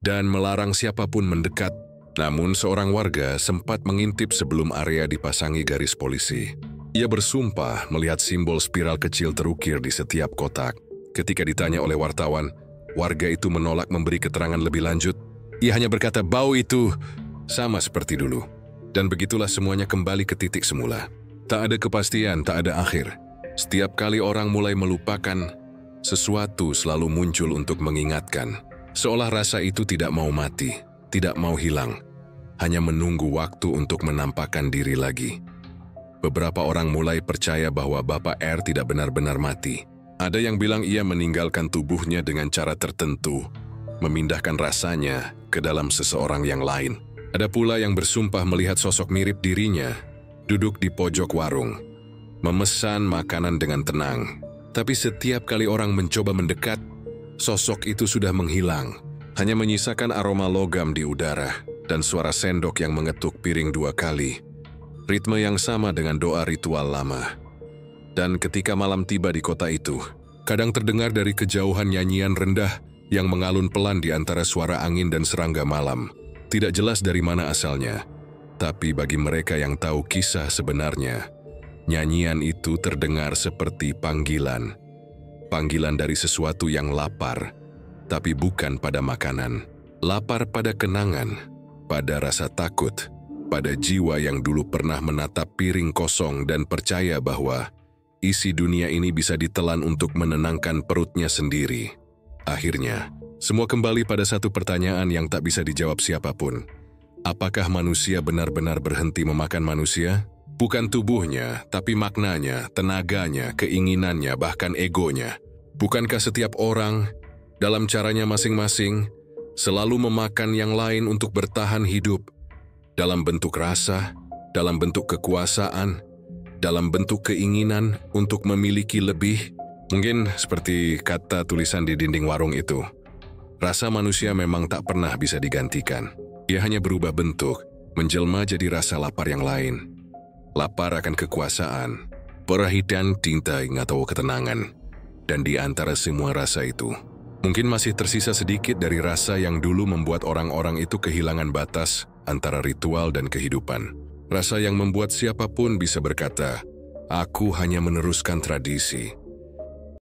dan melarang siapapun mendekat. Namun seorang warga sempat mengintip sebelum area dipasangi garis polisi. Ia bersumpah melihat simbol spiral kecil terukir di setiap kotak. Ketika ditanya oleh wartawan, warga itu menolak memberi keterangan lebih lanjut. Ia hanya berkata bau itu sama seperti dulu. Dan begitulah semuanya kembali ke titik semula. Tak ada kepastian, tak ada akhir. Setiap kali orang mulai melupakan, sesuatu selalu muncul untuk mengingatkan. Seolah rasa itu tidak mau mati, tidak mau hilang. Hanya menunggu waktu untuk menampakkan diri lagi. Beberapa orang mulai percaya bahwa Bapak R tidak benar-benar mati. Ada yang bilang ia meninggalkan tubuhnya dengan cara tertentu, memindahkan rasanya ke dalam seseorang yang lain. Ada pula yang bersumpah melihat sosok mirip dirinya, duduk di pojok warung, memesan makanan dengan tenang. Tapi setiap kali orang mencoba mendekat, sosok itu sudah menghilang, hanya menyisakan aroma logam di udara dan suara sendok yang mengetuk piring 2 kali. Ritme yang sama dengan doa ritual lama. Dan ketika malam tiba di kota itu, kadang terdengar dari kejauhan nyanyian rendah yang mengalun pelan di antara suara angin dan serangga malam. Tidak jelas dari mana asalnya, tapi bagi mereka yang tahu kisah sebenarnya, nyanyian itu terdengar seperti panggilan. Panggilan dari sesuatu yang lapar, tapi bukan pada makanan. Lapar pada kenangan, pada rasa takut, pada jiwa yang dulu pernah menatap piring kosong dan percaya bahwa isi dunia ini bisa ditelan untuk menenangkan perutnya sendiri. Akhirnya, semua kembali pada satu pertanyaan yang tak bisa dijawab siapapun. Apakah manusia benar-benar berhenti memakan manusia? Bukan tubuhnya, tapi maknanya, tenaganya, keinginannya, bahkan egonya. Bukankah setiap orang, dalam caranya masing-masing, selalu memakan yang lain untuk bertahan hidup? Dalam bentuk rasa, dalam bentuk kekuasaan, dalam bentuk keinginan untuk memiliki lebih. Mungkin seperti kata tulisan di dinding warung itu. Rasa manusia memang tak pernah bisa digantikan. Ia hanya berubah bentuk, menjelma jadi rasa lapar yang lain. Lapar akan kekuasaan, perhatian, cinta, atau ketenangan. Dan di antara semua rasa itu, mungkin masih tersisa sedikit dari rasa yang dulu membuat orang-orang itu kehilangan batas antara ritual dan kehidupan. Rasa yang membuat siapapun bisa berkata, aku hanya meneruskan tradisi.